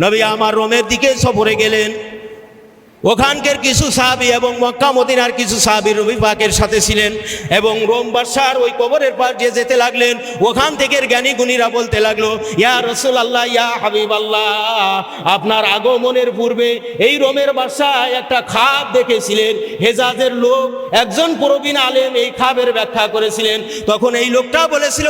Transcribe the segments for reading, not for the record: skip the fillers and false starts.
নবী আমার রোমের দিকে সফরে গেলেন। ওখানকার কিছু সাহাবী এবং মক্কা মদিনার কিছু সাহাবী নবী পাকের সাথে ছিলেন এবং রোম বাদশার ওই কবরের পাশ দিয়ে যেতে লাগলেন। ওখান থেকে জ্ঞানী গুণীরা বলতে লাগলো, ইয়া রাসূলুল্লাহ, ইয়া হাবিবাল্লাহ, আপনার আগমনের পূর্বে এই রোমের বাদশা একটা খাব দেখেছিলেন। হেজাজের লোক একজন প্রবীণ আলেম এই খাবের ব্যাখ্যা করেছিলেন। তখন এই লোকটা বলেছিল,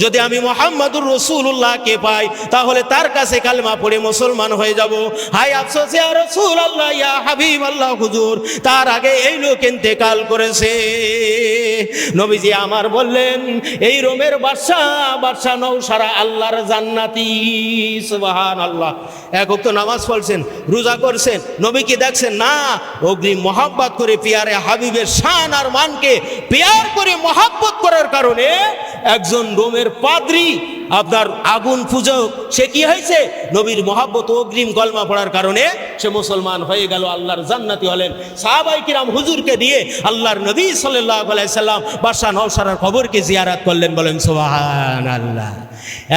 যদি আমি মুহাম্মদুর রাসূলুল্লাহকে পাই তাহলে তার কাছে কালেমা পড়ে মুসলমান হয়ে যাব। হায় আফসোস ইয়া রাসূলুল্লাহ, ইয়া হাবিবাল্লাহ, হুজুর তার আগে এই লোক ইন্তেকাল করেছে। নবীজি আমার বললেন, এই রোমের বাদশা নওশারা আল্লাহর জান্নাতি। সুবহানাল্লাহ। এক ওয়াক্ত নামাজ পড়ছেন, রোজা করছেন, নবীকে দেখছেন না, অগ্রিম মহব্বত করে পিয়ারে হাবিবের শান আর মানকে পিয়ার করে মহব্বত করার কারণে একজন রোমের পাদ্রী, আপনার আগুন পূজক, সে কি হয়েছে, নবীর মহব্বত অগ্রিম কলমা পড়ার কারণে সে মুসলমান হয়ে গেল, আল্লাহর জান্নাতি হলেন। সাহাবায়ে কিরাম হুজুরকে দিয়ে আল্লাহর নবী সাল্লাল্লাহু আলাইহি সাল্লাম বাদশা নওশারার কবরকে জিয়ারত করলেন। বলেন সুবহানাল্লাহ।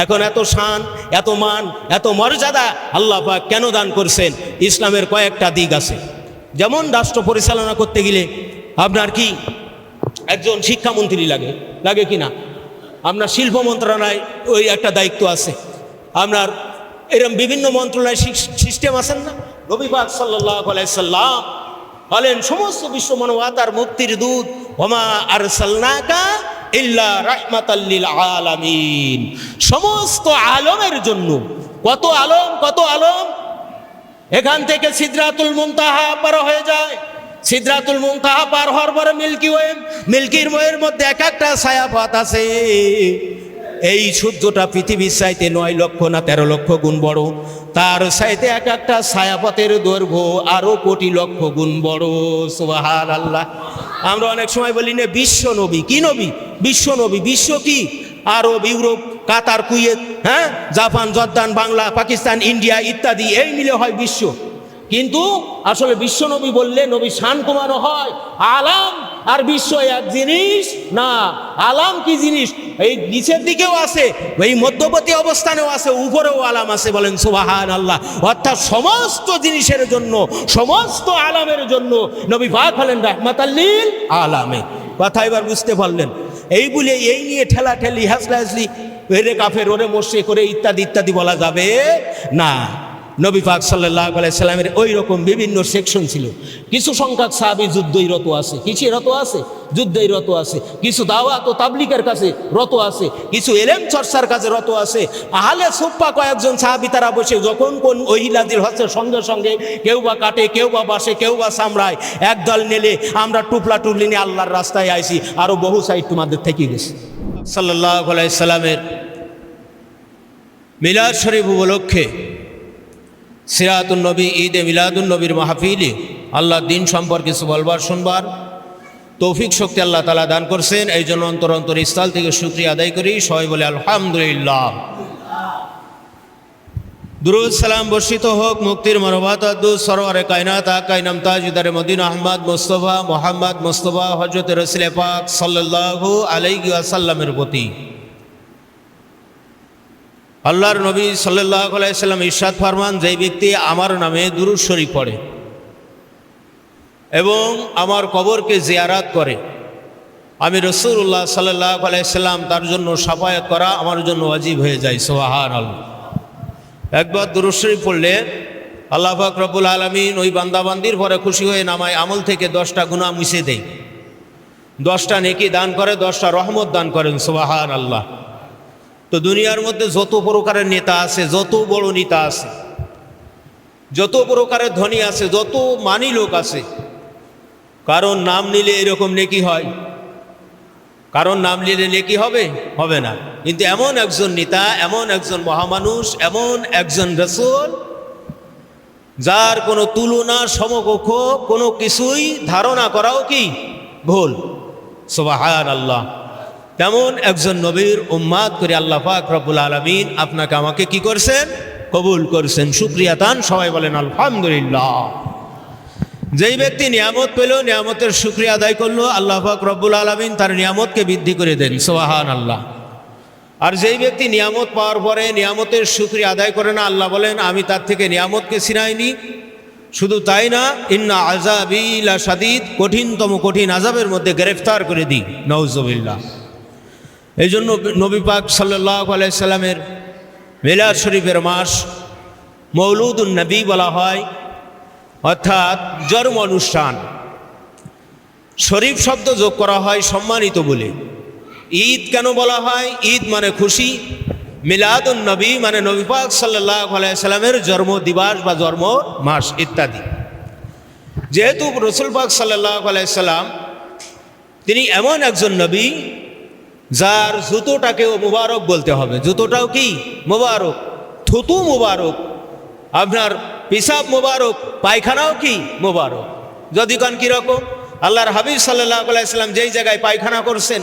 এখন এত শান, এত মান, এত মর্যাদা আল্লাহ পাক কেন দান করছেন? ইসলামের কয়েকটা দিক আছে। যেমন রাষ্ট্র পরিচালনা করতে গেলে আপনার কি একজন শিক্ষামন্ত্রী লাগে কি না? আপনার শিল্প মন্ত্রণালয় ওই একটা দায়িত্ব আছে। আপনার এরকম বিভিন্ন মন্ত্রণালয় সিস্টেম আছেন না? নবী পাক সাল্লাল্লাহু আলাইহি সাল্লাম বলেন, সমস্ত বিশ্ব মানবতার মুক্তির দূত, ওমা আরসালনাকা ইল্লা রাহমাতাল লিল আলামিন, সমস্ত আলমের জন্য। কত আলম! এখান থেকে সিদরাতুল মুনতাহা পার হয়ে যায়। সিদরাতুল মুনতাহা পার হওয়ার পরে মিল্কির ওয়ের মধ্যে এক একটা ছায়াপথ আছে। এই সূর্যটা পৃথিবীর চাইতে 9 লক্ষ না 13 লক্ষ গুণ বড়। তার চাইতে এক একটা ছায়াপথের দৈর্ঘ্য আরো কোটি লক্ষ গুণ বড়। সুবহানাল্লাহ। আমরা অনেক সময় বলি না বিশ্ব নবী। কি নবী? বিশ্ব নবী। বিশ্ব কি? Arab, Europe, Qatar, Kuwait, Japan, Jordan, Bangla, Pakistan, India ইত্যাদি, এই মিলে হয় বিশ্ব। কিন্তু আসলে বিশ্ব নবী বললে নবী শান কমানো হয়। আলাম আর বিশ্ব এক জিনিস না। আলাম কি জিনিস? এই নিচের দিকেও আছে, এই মধ্যবর্তী অবস্থানেও আছে, উপরেও আলাম আছে। বলেন সুবহানাল্লাহ। অর্থাৎ সমস্ত জিনিসের জন্য, সমস্ত আলামের জন্য নবী পাক হলেন রাহমাতাল লিল আলামিন। কথা এবার বুঝতে পারলেন? এই বলে এই নিয়ে ঠেলাঠেলি, হাসলাহাসলি, ওরে কাফের, ওরে মোশরিক, করে ইত্যাদি ইত্যাদি বলা যাবে না। নবী পাক সাল্লাল্লাহু আলাইহি সাল্লামের ওই রকম বিভিন্ন সেকশন ছিল। কিছু সংখ্যক সাহাবী যুদ্ধই রত আছে। কিসে রত আছে? যুদ্ধই রত আছে। কিছু দাওয়াত ও তাবলীগের কাছে রত আছে। কিছু ইলম চর্চার কাছে রত আছে। আহলে সুফফা কয়েকজন সাহাবী তারা বসে যখন কোন ওহী নাযিল হচ্ছে সঙ্গে সঙ্গে কেউ বা কাটে, কেউ বা বাসে, কেউ বা চামড়ায়, একদল নেলে আমরা টুপলা টুপলি নিয়ে আল্লাহর রাস্তায় আইছি। আরো বহু সাইড তোমাদের থেকে গেছে। সাল্লাল্লাহু আলাইহি সাল্লামের মিলাদ শরীফ উপলক্ষে সিরাতুন নবী, ঈদে মিলাদুন নবীর মাহফিলে আল্লাহ দিন সম্পর্কে কিছু বলবার, শুনবার তৌফিক শক্তি আল্লাহ তাআলা দান করছেন। এই জন্য অন্তর স্থল থেকে শুকরিয়া আদায় করি। সবাই বলে আলহামদুলিল্লাহ। দুরূদ সালাম বর্ষিত হোক মুক্তির মরবাত সরওয়ারে কায়নাত আকাইনাম তাজদারে মদিনা আহমদ মুস্তাফা মোহাম্মদ মুস্তাফা হযরত রাসূল পাক সাল্লাল্লাহু আলাইহি ওয়াসাল্লামের প্রতি। আল্লাহর নবী সাল্লাল্লাহু আলাইহি সাল্লাম ইরশাদ ফরমান, যেই ব্যক্তি আমার নামে দুরূদ শরীফ পড়ে এবং আমার কবরকে জিয়ারত করে, আমি রাসূলুল্লাহ সাল্লাল্লাহু আলাইহি সাল্লাম তার জন্য শাফায়াত করা আমার জন্য ওয়াজিব হয়ে যায়। সুবহানাল্লাহ। একবার দুরূদ শরীফ পড়লে আল্লাহ পাক রব্বুল আলামিন ওই বান্দাবান্দির পরে খুশি হয়ে নামায় আমল থেকে 10টা গুনাহ মুছে দেয়, 10টা নেকি দান করে, 10টা রহমত দান করেন। সুবহানাল্লাহ। তো দুনিয়ার মধ্যে যত প্রকারের নেতা আছে, যত বড় নেতা আছে, যত প্রকারের ধনী আছে, যত মানি লোক আছে, কারণ নাম নিলে এরকম নেকি হয়? কারণ নাম নিলে নেকি হবে না। কিন্তু এমন একজন নেতা, এমন একজন মহামানুষ, এমন একজন রাসূল যার কোনো তুলনা, সমকক্ষ কোনো কিছুই ধারণা করাও কি ভুল। সুবহানাল্লাহ। তেমন একজন নবীর উম্মাত করে আল্লাহ পাক রব্বুল আলামিন আপনাকে আমাকে কি করছেন? কবুল করছেন। শুকরিয়া তান সবাই বলেন আলহামদুলিল্লাহ। যেই ব্যক্তি নিয়ামত পেল, নিয়ামতের শুকরিয়া আদায় করলো, আল্লাহ পাক রব্বুল আলামিন তার নিয়ামতকে বৃদ্ধি করে দেন। সুবহানাল্লাহ। আর যেই ব্যক্তি নিয়ামত পাওয়ার পরে নিয়ামতের শুকরিয়া আদায় করে না, আল্লাহ বলেন আমি তার থেকে নিয়ামতকে ছিনাইনি। শুধু তাই না, ইন্না আযাবি লা শাদীদ, কঠিনতম কঠিন আযাবের মধ্যে গ্রেফতার করে দিই, নাউযুবিল্লাহ। এই জন্য নবী পাক সাল্লাল্লাহু আলাইহি সাল্লামের মিলাদ শরীফের মাস মৌলুদুন নবী বলা হয়, অর্থাৎ জন্ম অনুষ্ঠান। শরীফ শব্দ যোগ করা হয় সম্মানিত বলে। ঈদ কেন বলা হয়? ঈদ মানে খুশি, মিলাদুন নবী মানে নবী পাক সাল্লাল্লাহু আলাইহি সাল্লামের জন্ম দিবস বা জন্ম মাস ইত্যাদি। যেহেতু রাসূল পাক সাল্লাল্লাহু আলাইহি সাল্লাম তিনি এমন একজন নবী যার জুতোটাকেও মুবারক বলতে হবে। জুতোটাও কি মুবারক, থুতু মুবারক, আপনার পিসাব মুবারক, পায়খানাও কি মুবারক। যদি কোন কীরকম, আল্লাহর হাবিব সাল্লাল্লাহু আলাইহি সাল্লাম যেই জায়গায় পায়খানা করছেন,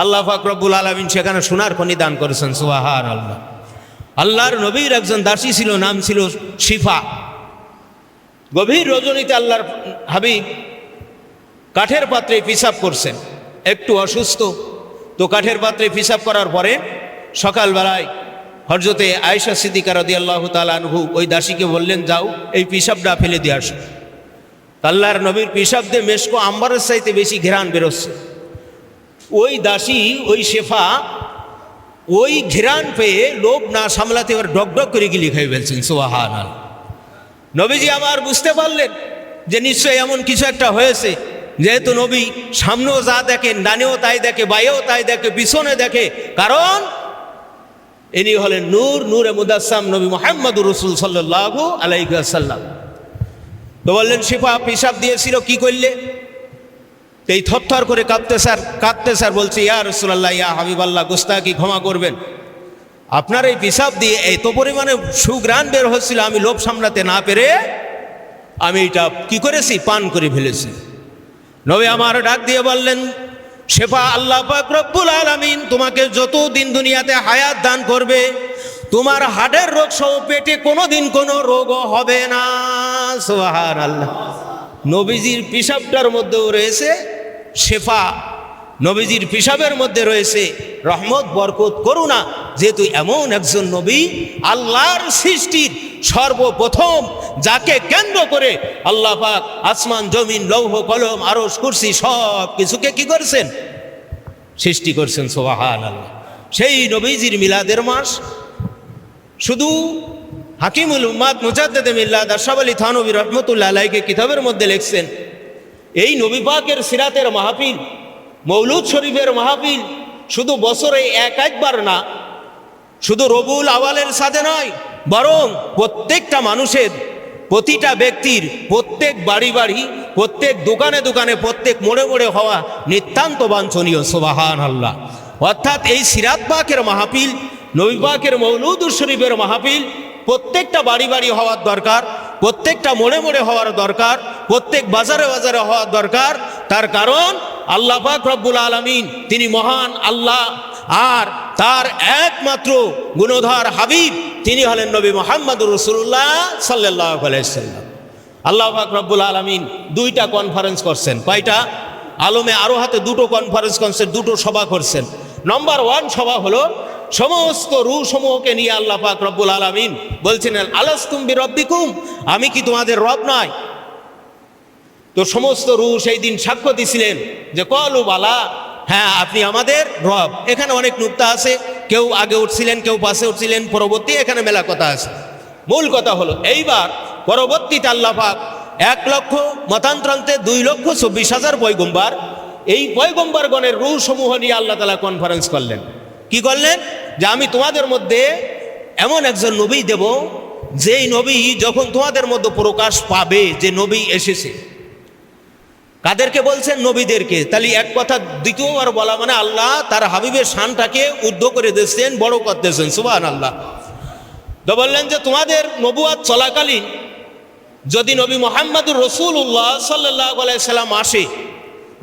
আল্লাহ পাক রব্বুল আলামিন সেখানে সোনার খনি দান করেছেন, সুবহানাল্লাহ। আল্লাহর নবীর একজন দাসী ছিল, নাম ছিল শিফা। গভীর রজনীতে আল্লাহর হাবিব কাঠের পাত্রে পিসাব করছেন, একটু অসুস্থ তো কাঠের পাত্রে পিসাব করার পরে সকালবেলায় হযরতে আয়েশা সিদ্দিকা রাদিয়াল্লাহু তাআলা আনহু ওই দাসীকে বললেন, যাও এই পিসাবটা ফেলে দিয়ে আসো। আল্লাহর নবীর পিসাব দিয়ে মেশকো আম্বারের চাইতে বেশি ঘ্রাণ বেরোচ্ছে। ওই দাসী, ওই শেফা ওই ঘ্রাণ পেয়ে লোভ না সামলাতে এবার ডকডক করে গিলি খেয়ে ফেলছেন, সুবহানাল্লাহ। নবীজি আবার বুঝতে পারলেন যে নিশ্চয়ই এমন কিছু একটা হয়েছে, যেহেতু নবী সামনেও যা দেখেন, ডানেও তাই দেখে, বাইরেও তাই দেখে, পিছনে দেখে, কারণ ইনি হলেন নূর, নূরে মুদাসসাম নবী মুহাম্মদুর রাসূল সাল্লাল্লাহু আলাইহি ওয়াসাল্লাম। তো বললেন, শিফা পিসাব দিয়েছিল, কি করলে? এই থরথর করে কাঁদতে স্যার বলছে, ইয়া রাসূলুল্লাহ, ইয়া হাবিবাল্লাহ, গোস্তাকি ক্ষমা করবেন, আপনার এই পিসাব দিয়ে এত পরিমাণে সুঘ্রাণ বের হচ্ছিল, আমি লোভ সামলাতে না পেরে আমি এটা কি করেছি, পান করে ফেলেছি। নবী আমার ডাক দিয়ে বললেন, শেফা, আল্লাহ পাক রব্বুল আলামিন তোমাকে যতদিন দুনিয়াতে হায়াত দান করবে, তোমার হার্টের রোগ সহ পেটে কোনোদিন কোনো রোগও হবে না, সুবহানাল্লাহ। নবীজির পিসাবটার মধ্যেও রয়েছে শেফা, নবীজির পিসাবের মধ্যে রয়েছে রহমত, বরকত, করুণা। যেহেতু এমন একজন নবী, আল্লাহর সৃষ্টির সর্বপ্রথম যাকে কেন্দ্র করে আল্লাহ পাক আসমান, জমিন, লৌহ, কলম, আরশ, কুরসি সব কিছুকে কি করছেন, সৃষ্টি করছেন, সুবহানাল্লাহ। সেই নবীজির মিলাদের মাস। শুধু হাকিমুল উম্মাত মুজাদ্দিদে মিল্লাত আশরাফ আলী থানভী রাহমাতুল্লাহ আলাইহি কিতাবের মধ্যে লিখছেন, এই নবী পাকের সিরাতের মাহফিল, মৌলুদ শরীফের মাহফিল শুধু বছরে একবার না, শুধু রবিউল আউয়ালের সাথে নয়, বরং প্রত্যেকটা মানুষের, প্রতিটা ব্যক্তির, প্রত্যেক বাড়ি বাড়ি, প্রত্যেক দোকানে দোকানে, প্রত্যেক মোড়ে মোড়ে হওয়া নিতান্ত বাঞ্ছনীয়, সুবহানাল্লাহ। অর্থাৎ এই সিরাত পাকের মাহফিল, নবী পাকের মৌলুদ শরীফের মাহফিল প্রত্যেকটা বাড়ি বাড়ি হওয়ার দরকার, প্রত্যেকটা মোড়ে মোড়ে হওয়ার দরকার, প্রত্যেক বাজারে বাজারে হওয়ার দরকার। তার কারণ আল্লাহ পাক রব্বুল আলামিন তিনি মহান আল্লাহ, আর তার একমাত্র গুণধর হাবিব তিনি হলেন নবী মুহাম্মদুর রাসূলুল্লাহ সাল্লাল্লাহু আলাইহি ওয়াসাল্লাম। আল্লাহ পাক রব্বুল আলামিন দুইটা কনফারেন্স করছেন। কয়টা? আলমে আরো হাতে দুটো কনফারেন্স করছেন, দুটো সভা করছেন। নম্বর 1 সভা হলো সমস্ত রূহ সমূহকে নিয়ে আল্লাহ পাক রব্বুল আলামিন বলছেন, আলাস্তুম বিরব্বিকুম, আমি কি তোমাদের রব নয়? তো সমস্ত রূহ সেই দিন সাক্ষ্য দিছিলেন যে কলু বালা, হ্যাঁ আপনি আমাদের রব। এখানে অনেক নুক্তা আছে, কেউ আগে উঠছিলেন, কেউ পাশে উঠছিলেন, পরবর্তী, এখানে মেলা কথা আছে। মূল কথা হলো এইবার পরবর্তীতে আল্লাহ পাক 1 লক্ষ, মতান্তরান্তে 2,24,000 পয়গম্বর, এই পয়গম্বরগণের রূহ সমূহ নিয়ে আল্লাহ তাআলা কনফারেন্স করলেন। কি করলেন? যে আমি তোমাদের মধ্যে এমন একজন নবী দেব, যেই নবী যখন তোমাদের মধ্যে প্রকাশ পাবে যে নবী এসেছে। কাদেরকে বলছেন? নবীদেরকে। তাহলে এক কথা দ্বিতীয়বার বলা মানে আল্লাহ তার হাবিবের শানটাকে ঊর্ধ্ব করে দিচ্ছেন, বড় করতেছেন, সুবহানাল্লাহ। তো বললেন যে তোমাদের নবুয়াত চলাকালীন যদি নবী মুহাম্মদুর রাসূলুল্লাহ সাল্লাল্লাহু আলাইহি সাল্লাম আসে,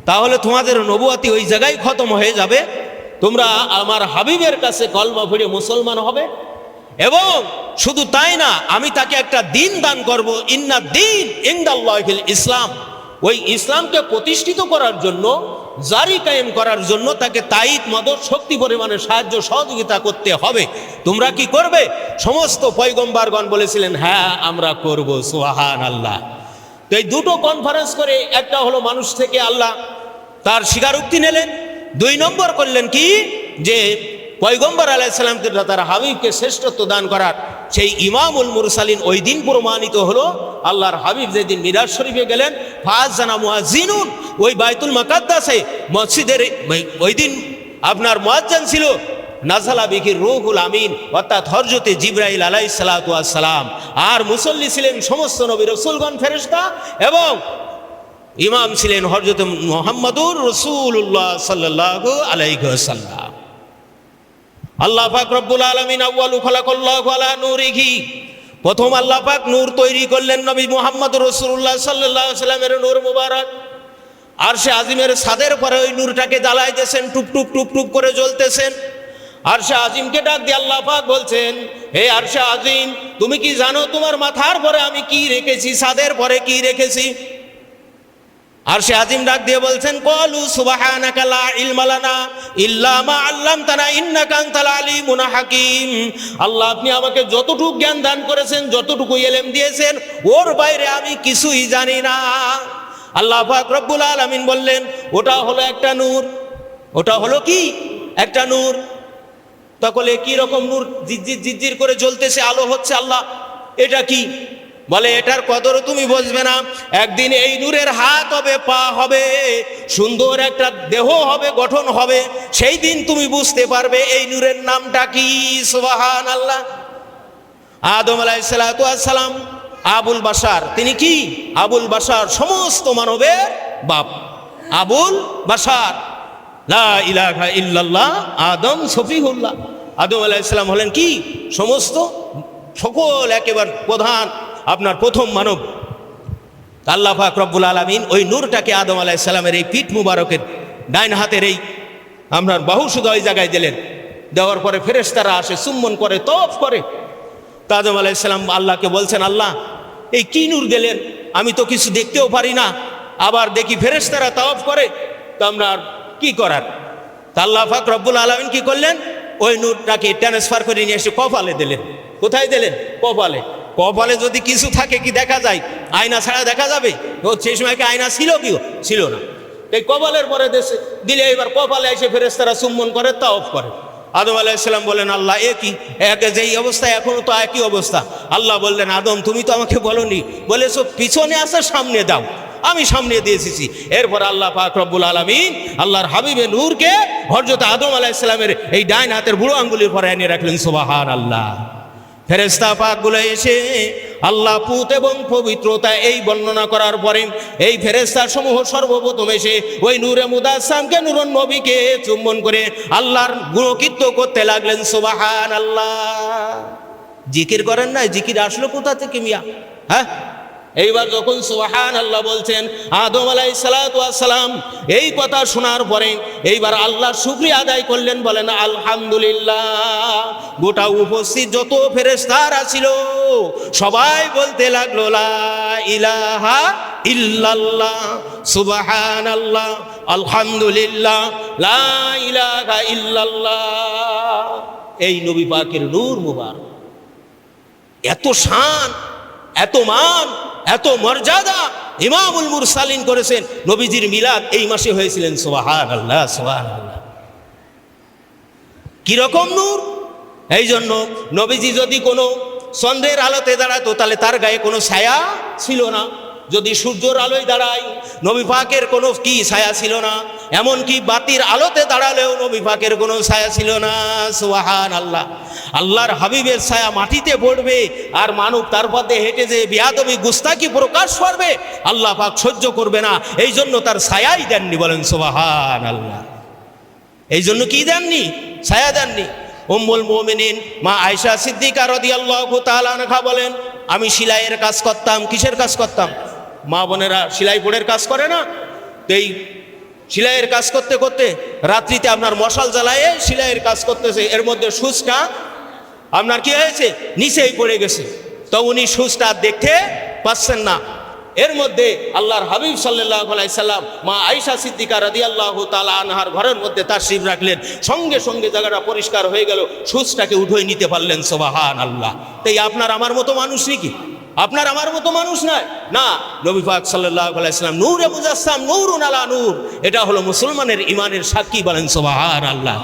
তাহলে তোমাদের নবুয়াতি ওই জায়গায় খতম হয়ে যাবে, তোমরা আমার হাবিবের কাছে কলমা পড়ে মুসলমান হবে। এবং শুধু তাই না, আমি তাকে একটা দিন দান করব, ইন্না দ্বীন ইনদাল্লাহিল ইসলাম। ওই ইসলামকে প্রতিষ্ঠিত করার জন্য জারি কায়েম করার জন্য তাকে তাইদ মদদ শক্তি পরিমাণে সাহায্য সহযোগিতা করতে হবে। তোমরা কি করবে? সমস্ত পয়গম্বরগণ বলেছিলেন হ্যাঁ আমরা করব, সুবহানাল্লাহ। তো এই দুটো কনফারেন্স করে, একটা হলো মানুষ থেকে আল্লাহ তার স্বীকারোক্তি নিলেন, 2 নম্বর করলেন কি যে পয়গম্বর আলাইহিস সালামকে তার হাবিবকে শ্রেষ্ঠত্ব দান করার সেই ইমামুল মুরসালিন ওই দিন প্রমাণিত হলো। আল্লাহর হাবিব যেদিন মিরাজ শরীফে গেলেন, ফাযানা মুয়াজ্জিনুন, ওই বাইতুল মুকাদ্দাসে মসজিদের ওই দিন আপনার মুয়াজ্জিন ছিল নাজালা বিহির রূহুল আমিন, অর্থাৎ হযরতে জিবরাইল আলাইহিস সালাতু ওয়াস সালাম। আর মুসল্লি ছিলেন সমস্ত নবী রাসূলগণ ফেরেশতা, এবং ইমাম ছিলেন হযরত মুহাম্মদুর রাসূলুল্লাহ সাল্লাল্লাহু আলাইহি ওয়াসাল্লাম। আল্লাহ পাক রব্বুল আলামিন আউয়ালু খালাকাল্লাহু আলা নূরিহি, প্রথম আল্লাহ পাক নূর তৈরি করলেন নবী মুহাম্মদুর রাসূলুল্লাহ সাল্লাল্লাহু আলাইহি ওয়াসাল্লামের নূর মুবারক। আরশে আজিমের ছাদের পরে ওই নূরটাকে জ্বালাইতেছেন, টুপ টুপ টুপ টুপ করে জ্বলতেছেন। আরশে আজিমকে ডাক দিয়ে আল্লাহ পাক বলছেন, হে আরশে আজিম, তুমি কি জানো তোমার মাথার পরে আমি কি রেখেছি, ছাদের পরে কি রেখেছি? আরশে আজিম ডাক দিয়ে বলছেন, ক্বালু সুবহানাকা লা ইলমা লানা ইল্লা মা আল্লামতানা ইন্নাকা আনতাল আলিমুল হাকীম। আল্লাহ, আপনি আমাকে যতটুকু জ্ঞান দান করেছেন, যতটুকু ইলম দিয়েছেন, ওর বাইরে আমি কিছুই জানি না। আল্লাহ পাক রব্বুল আলামিন বললেন, ওটা হলো একটা নূর। ওটা হলো কি? একটা নূর। তখন কি রকম নূর? জিজ্জির জিজ্জির করে জ্বলতেছে, আলো হচ্ছে। আল্লাহ, এটা কি? বলে, এটার কদরও তুমি বুঝবে না। একদিন এই নূরের হাত হবে, পা হবে, সুন্দর একটা দেহ হবে, গঠন হবে, সেই দিন তুমি বুঝতে পারবে এই নূরের নামটা কি। সুবহানাল্লাহ। আদম আলাইহিস সালাতু ওয়াস সালাম আবুল বাশার, তিনি কি? আবুল বাশার, সমস্ত মানবের বাপ। আবুল বাশার, লা ইলাহা ইল্লাল্লাহ আদম সফিহুল্লাহ। আদম আলাইহিস সালাম হলেন কি? সমস্ত সকল একেবারে প্রধান আপনার প্রথম মানব। আল্লাহ পাক রব্বুল আলামিন ওই নূরটাকে আদম আলাইহিস সালামের এই পিঠ মুবারকের ডাইন হাতের এই আপনার বাহুসুদয় জায়গায় দিলেন। দেওয়ার পরে ফেরেশতারা আসে, চুম্বন করে, তওয়াফ করে। তা আদম আলাইহিস সালাম আল্লাহকে বলছেন, আল্লাহ, এই কি নূর দিলেন? আমি তো কিছু দেখতেও পারি না, আবার দেখি ফেরেশতারা তওয়াফ করে, তো আমরা কি করার? তা আল্লাহ পাক রব্বুল আলামিন কি করলেন? ওই নূরটাকে ট্রান্সফার করে নিয়ে এসে কপালে দিলেন। কোথায় দিলেন? কপালে। কপালে যদি কিছু থাকে কি দেখা যায়? আয়না ছাড়া দেখা যাবে? ও সেই সময় কি আয়না ছিল? কি ছিল না। এই কপালের পরে দেশে দিলে, এবার কপালে এসে ফেরেশতারা চুম্বন করে, তাওয়াফ করে। আদম আলাইহিস সালাম বলেন, আল্লাহ, এ কি? একে যেই অবস্থা এখনো তো একই অবস্থা। আল্লাহ বললেন, আদম, তুমি তো আমাকে বলনি, বলেছো পিছনে আছে, সামনে দাও। আমি সামনে দিয়ে এসেছি। এরপর আল্লাহ পাক রব্বুল আলামিন আল্লাহর হাবিবের নূরকে হযরত আদম আলাইহিস সালামের এই ডাইন হাতের বুড়ো আঙ্গুলের পরে এনে রাখলেন। সুবহানাল্লাহ। ফেরেশতা পাকগুলো এসে আল্লাহ পুত এবং পবিত্রতা এই বর্ণনা করার পরে এই ফেরেশতা সমূহ সর্বপ্রথম এসে ওই নূরে মুদাসসামকে, নূরুন নবীকে চুম্বন করে আল্লাহর গুণকীর্ত করতে লাগলেন। সুবহানাল্লাহ। জিকির করেন না? জিকির আসলো কোথা থেকে মিয়া? হ্যাঁ, এইবার যখন সুবহানাল্লাহ বলছেন, আদম আলাইহিস সালাতু ওয়াস সালাম এই কথা শোনার পরে এইবার আল্লাহর শুকরিয়া আদায় করলেন, বলেন আলহামদুলিল্লাহ। গোটা উপস্থিত যত ফেরেশতারা ছিল সবাই বলতে লাগলো, লা ইলাহা ইল্লাল্লাহ, সুবহানাল্লাহ, আলহামদুলিল্লাহ, লা ইলাহা ইল্লাল্লাহ। এই নবী পাকের নূর মুবারক, এত শান, এত মান, এত মর্যাদা ইমামুল মুরসালিন করেছেন। নবীজির মিলাদ এই মাসে হয়েছিলেন। সুবহানাল্লাহ, সুবহানাল্লাহ। কিরকম নূর! এই জন্য নবীজি যদি কোনো চন্দ্রের আলোতে দাঁড়াতো, তাহলে তার গায়ে কোনো ছায়া ছিল না। যদি সূর্যের আলোয় দাঁড়ায়, নবী পাকের কোনো কি ছায়া ছিল না। এমনকি বাতির আলোতে দাঁড়ালেও নবী পাকের কোনো ছায়া ছিল না। সুবহানাল্লাহ। আল্লাহর হাবিবের ছায়া মাটিতে পড়বে আর মানব তার পথে হেঁটে যে বিয়াদবি গুস্তাকি প্রকাশ করবে, আল্লাহ পাক সহ্য করবে না। এই জন্য তার ছায়াই দেননি। বলেন সুবহানাল্লাহ। এই জন্য কি দেননি? ছায়া দেননি। উম্মুল মুমিনিন মা আয়েশা সিদ্দিকা রাদিয়াল্লাহু তাআলা আনহা বলেন, আমি সেলাইয়ের কাজ করতাম। কিসের কাজ করতাম? মা বোনেরা সেলাই বোর্ডের কাজ করে না? তো এই সেলাইয়ের কাজ করতে করতে রাত্রিতে আপনার মশাল জ্বালায়ে সেলাইয়ের কাজ করতেছে, এর মধ্যে সুচটা আপনার কি হয়েছে? নিচেই পড়ে গেছে। তো উনি সুচটা দেখতে পাচ্ছেন না। এর মধ্যে আল্লাহর হাবিব সাল্লাল্লাহু আলাইহি সাল্লাম মা আয়েশা সিদ্দিকা রাদিয়াল্লাহু তাআলা আনহার ঘরের মধ্যে তাশরিফ রাখলেন। সঙ্গে সঙ্গে জায়গাটা পরিষ্কার হয়ে গেল, সুচটাকে উঠে নিতে পারলেন। সুবহানাল্লাহ। তাই আপনার আমার মতো মানুষ নাকি? আপনার আমার মতো মানুষ নয় না। নবী পাক সাল্লাল্লাহু আলাইহি সাল্লাম নূরে মুজাসসাম, নূরুন আলা নূর। এটা হলো মুসলমানের ঈমানের সাক্ষী। বলেন সুবহানাল্লাহ।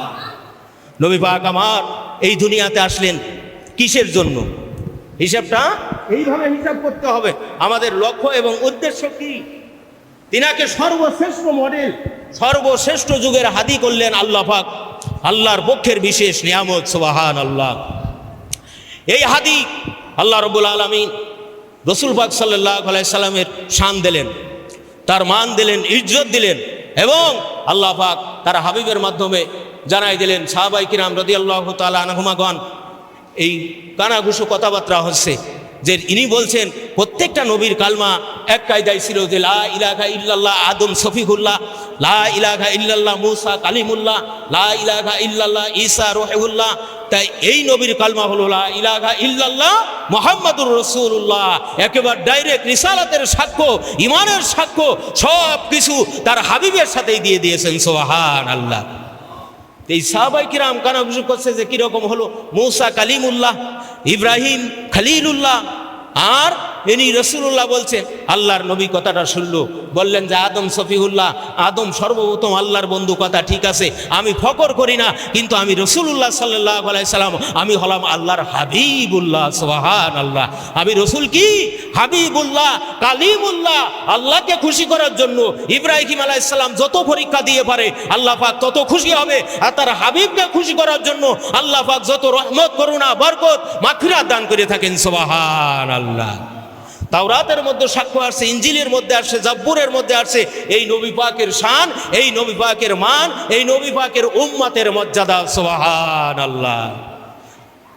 নবী পাক আমার এই দুনিয়াতে আসলেন কিসের জন্য? হিসাবটা এইভাবে হিসাব করতে হবে। আমাদের লক্ষ্য এবং উদ্দেশ্য কি? তিনাকে সর্বশ্রেষ্ঠ মডেল, সর্বশ্রেষ্ঠ যুগের হাদি করলেন আল্লাহ পাক, আল্লাহর পক্ষের বিশেষ নিয়ামত। সুবহানাল্লাহ। এই হাদি আল্লাহ রাব্বুল আলামিন রাসূল পাক সাল্লাল্লাহু আলাইহি সাল্লামের শান দিলেন, তার মান দিলেন, ইজ্জত দিলেন, এবং আল্লাহ পাক তার হাবিবের মাধ্যমে জানাই দিলেন সাহাবায়ে কিরাম রাদিয়াল্লাহু তাআলা আনহুমাগণ। এই কানাঘুষো কথাবার্তা হচ্ছে যে ইনি বলছেন প্রত্যেকটা নবীর কালমা এক কায়দায় ছিল যে লা ইলাহা ইল্লাল্লাহ আদম সফিহুল্লাহ, লা ইলাহা ইল্লাল্লাহ মুসা কালিমুল্লাহ, লা ইলাহা ইল্লাল্লাহ ঈসা রূহুল্লাহ। তাই এই নবীর কালমা হলো লা ইলাহা ইল্লাল্লাহ মুহাম্মাদুর রাসূলুল্লাহ। একেবারে ডাইরেক্ট রিসালাতের সাক্ষ্য, ঈমানের সাক্ষ্য সব কিছু তার হাবিবের সাথেই দিয়ে দিয়েছেন। সুবহানাল্লাহ। এই সাহাবায়ে কিরাম কানাঘুষো করছে যে কিরকম হলো, মুসা কালিমুল্লাহ, ইব্রাহিম খলিলুল্লাহ, আর ইনি রাসূলুল্লাহ বলছেন। আল্লাহর নবী কথাটা শুনলো, বললেন যে আদম সফিহুল্লাহ, আদম সর্বপ্রথম আল্লাহর বন্ধু। কথা ঠিক আছে, আমি ফকর করি না, কিন্তু আমি রাসূলুল্লাহ সাল্লাল্লাহু আলাইহি সাল্লাম, আমি হলাম আল্লাহর হাবিবুল্লাহ। সুবহানাল্লাহ। আমি রাসূল কি? হাবিবুল্লাহ, কালিমুল্লাহ। আল্লাহকে খুশি করার জন্য ইব্রাহিম আলাইহিস সালাম যত পরীক্ষা দিয়ে পারে আল্লাহ পাক তত খুশি হবে, আর তার হাবিবকে খুশি করার জন্য আল্লাহ পাক যত রহমত, করুণা, বরকত, মাগফিরাত দান করে থাকেন। সুবহানাল্লাহ। তাওরাতের মধ্যে সাক্ষ্য আসছে, ইঞ্জিলের মধ্যে আসছে, জাব্বুরের মধ্যে আসছে এই নবী পাকের শান, এই নবী পাকের মান, এই নবী পাকের উম্মতের মর্যাদা। সুবহানাল্লাহ।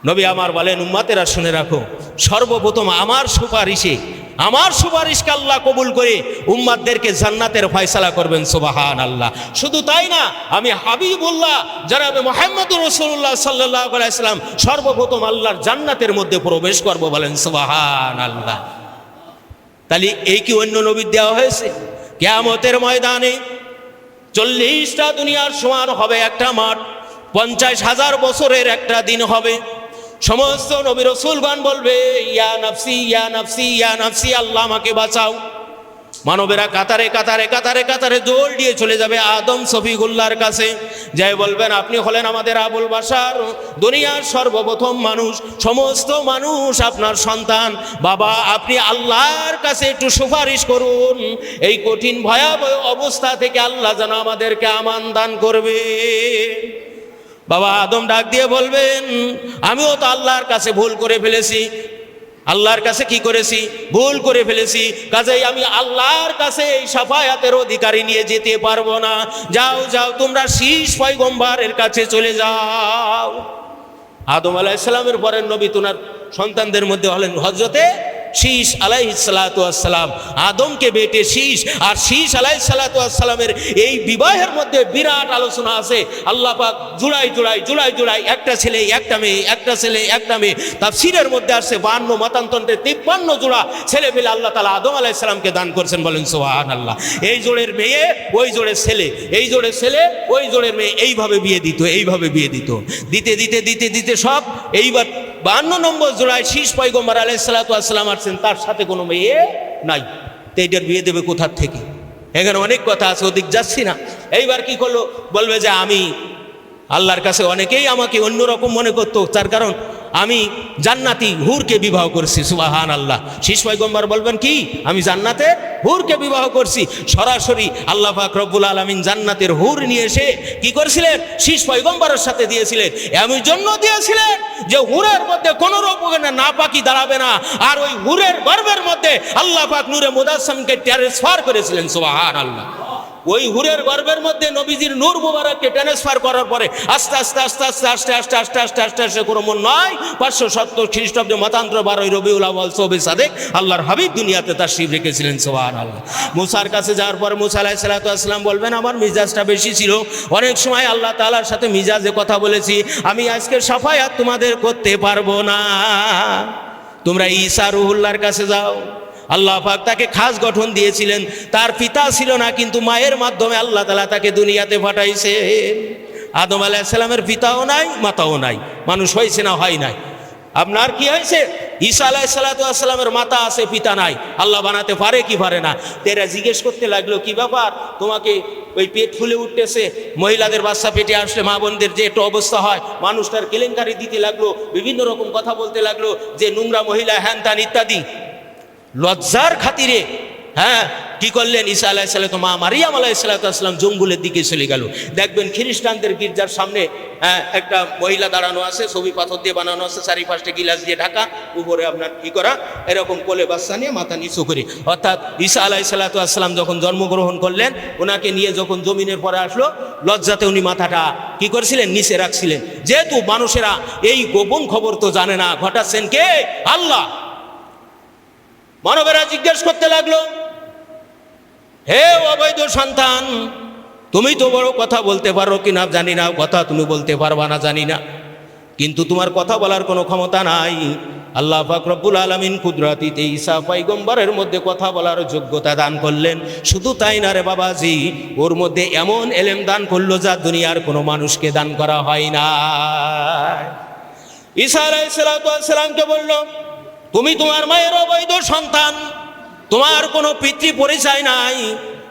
নবী আমার বলেন, উম্মতেরা শুনে রাখো, সর্বপ্রথম আমার সুপারিশকে আল্লাহ কবুল করে উম্মতদেরকে জান্নাতের ফয়সালা করবেন। সুবহানাল্লাহ। শুধু তাই না, আমি হাবিবুল্লাহ জনাবে মুহাম্মদুর রাসূলুল্লাহ সাল্লাল্লাহু আলাইহি সাল্লাম সর্বপ্রথম আল্লাহর জান্নাতের মধ্যে প্রবেশ করব। বলেন সুবহানাল্লাহ। তাহলে এই কি অন্য নবীর দেওয়া হয়েছে? কিয়ামতের ময়দানে 40টা দুনিয়ার সমান হবে একটা মাঠ, 50,000 বছরের একটা দিন হবে। সমস্ত নবী রাসূলগণ বলবে ইয়া নাফসি ইয়া নাফসি ইয়া নাফসি, আল্লাহ আমাকে বাঁচাও। মানবেরা কাতারে কাতারে কাতারে কাতারে দৌড় দিয়ে চলে যাবে আদম সফিউল্লাহর কাছে, যাই বলবেন আপনি হলেন আমাদের আবুল বাশার, দুনিয়ার সর্বপ্রথম মানুষ, সমস্ত মানুষ আপনার সন্তান। বাবা আপনি আল্লাহর কাছে একটু সুপারিশ করুন, এই কঠিন ভয়াবহ অবস্থা থেকে আল্লাহ যেন আমাদেরকে আমান দান করবে। বাবা আদম ডাক দিয়ে বলবেন আমিও তো আল্লাহর কাছে ভুল করে ফেলেছি, আল্লাহর কাছে কি করেছি? ভুল করে ফেলেছি, কাজেই আমি আল্লাহর কাছে এই শাফায়াতের অধিকারী নিয়ে যেতে পারবো না। যাও যাও তোমরা শীষ পয়গম্বরের কাছে চলে যাও। আদম আলাইহিস সালামের পরের নবী তোনার সন্তানদের মধ্যে হলেন হযরতে শীষ আলাইহিস সালাতু ওয়াস সালাম। আদমকে বেটে শীষ, আর শীষ আলাইহিস সালাতু ওয়াস সালামের এই বিবাহের মধ্যে বিরাট আলোচনা আছে। আল্লাহ পাক জুড়াই জুড়াই জুড়াই জুড়াই একটা ছেলে একটা মেয়ে, একটা ছেলে একটা মেয়ে। তাফসীরের মধ্যে আসছে 52 মতান্তরে 53 জোড়া ছেলে পেলে আল্লাহ তাআলা আদম আলাইহিস সালামকে দান করেছেন। বলেন সুবহানাল্লাহ। এই জোড়ের মেয়ে ওই জোড়ের ছেলে, এই জোড়ের ছেলে ওই জোড়ের মেয়ে, এইভাবে বিয়ে দিত, এইভাবে বিয়ে দিত, দিতে দিতে দিতে দিতে সব এইবার 52 নম্বর জোড়ায় শীষ পয়গম্বর আলাইহিস সালাতু ওয়াস সালাম আসছেন, তার সাথে কোনো মেয়ে নাই। তো এইটার বিয়ে দেবে কোথার থেকে? এখানে অনেক কথা আছে, ওদিক যাচ্ছি না। এইবার কি করলো? বলবে যে আমি আল্লাহর কাছে, অনেকেই আমাকে অন্যরকম মনে করতো, তার কারণ আমি জান্নাতি হুরকে বিবাহ করছি। সুবহানাল্লাহ। শীষ পয়গম্বর বলবেন কি? আমি জান্নাতে হুরকে বিবাহ করছি। সরাসরি আল্লাহ পাক রব্বুল আলামিন জান্নাতের হুর নিয়ে এসে কি করেছিলেন? শীষ পয়গম্বরের সাথে দিয়েছিলেন। এমন জন্য দিয়েছিলেন যে হুরের মধ্যে কোনো রকমের নাপাকি দাঁড়াবে না, আর ওই হুরের গর্ভের মধ্যে আল্লাহ পাক নূরে মুজাসসামকে ট্রান্সফার করেছিলেন। সুবহানাল্লাহ। ওই হুরের গর্ভের মধ্যে নবীজির নূর মুবারককে ট্রান্সফার করার পরে আস্তে আস্তে আস্তে আস্তে আস্তে আস্তে আস্তে আস্তে আস্তে আস্তে ক্রমণ নয় 570 খ্রিস্টাব্দে মতান্তর 12 রবিউল আউয়াল শবে সাদেক আল্লাহর হাবিব দুনিয়াতে তাশরীফ রেখেছিলেন। সুবহানাল্লাহ। মুসার কাছে যাওয়ার পরে মুসা আলাইহিস সালাতু ওয়াস সালাম বলবেন আমার মিজাজটা বেশি ছিল, অনেক সময় আল্লাহ তাআলার সাথে মিজাজে কথা বলেছি, আমি আজকে শাফায়াত তোমাদের করতে পারবো না। তোমরা ঈসা রুহুল্লাহর কাছে যাও। আল্লাহ পাক তাকে খাস গঠন দিয়েছিলেন। তার পিতা ছিল না, কিন্তু মায়ের মাধ্যমে আল্লাহ তাআলা তাকে দুনিয়াতে পাঠাইছেন। আদম আলাইহিস সালামের পিতাও নাই, মাতাও নাই, মানুষ হয়েছে না হয় নাই। আপনার কি হয়েছে? ঈসা আলাইহিস সালামের মাতা আছে, পিতা নাই। আল্লাহ বানাতে পারে কি পারে না? তেরা জিজ্ঞেস করতে লাগলো, কি ব্যাপার, তোমাকে ওই পেট ফুলে উঠতেছে, মহিলাদের বাচ্চা পেটে আসলে মা বোনদের যে একটু অবস্থা হয়, মানুষটার কেলেঙ্কারি দিতে লাগলো, বিভিন্ন রকম কথা বলতে লাগলো যে নোংরা মহিলা, হ্যান ত্যান ইত্যাদি। লজ্জার খাতিরে হ্যাঁ কি করলেন, ঈসা আলাইহিস সালাম মা মারিয়াম আলাইহিস সালাম জঙ্গলের দিকে চলে গেল। দেখবেন খ্রিস্টানদের গির্জার সামনে একটা মহিলা দাঁড়ানো আছে, ছবি পাথর দিয়ে বানানো আছে, চারিপাশে গিলাস দিয়ে ঢাকা, উপরে আপনার কি করা, এরকম কোলে বাচ্চা নিয়ে মাথা নিচু করে। অর্থাৎ ঈসা আলাইহিস সালাম যখন জন্মগ্রহণ করলেন, ওনাকে নিয়ে যখন জমিনের পরে আসলো, লজ্জাতে উনি মাথাটা কি করেছিলেন, নিচে রাখছিলেন। যেহেতু মানুষেরা এই গোপন খবর তো জানে না, ঘটাচ্ছেন কে? আল্লাহ। মানবেরা জিজ্ঞেস করতে লাগলো, হে অবৈধ সন্তান, তুমি তো বড় কথা বলতে পারো কিনা জানি না, কথা তুমি বলতে পারবা না জানি না, কিন্তু তোমার কথা বলার কোনো ক্ষমতা নাই। আল্লাহ পাক রব্বুল আলামিন কুদরতিতে ঈসা পয়গম্বরের মধ্যে কথা বলার যোগ্যতা দান করলেন। শুধু তাই না রে বাবাজি, ওর মধ্যে এমন এলেম দান করলো যা দুনিয়ার কোনো মানুষকে দান করা হয় না। ঈসা আলাইহিস সালামকে বলল, তুমি তোমার মায়ের অবৈধ সন্তান, তোমার কোনো পিতৃ পরিচয় নাই।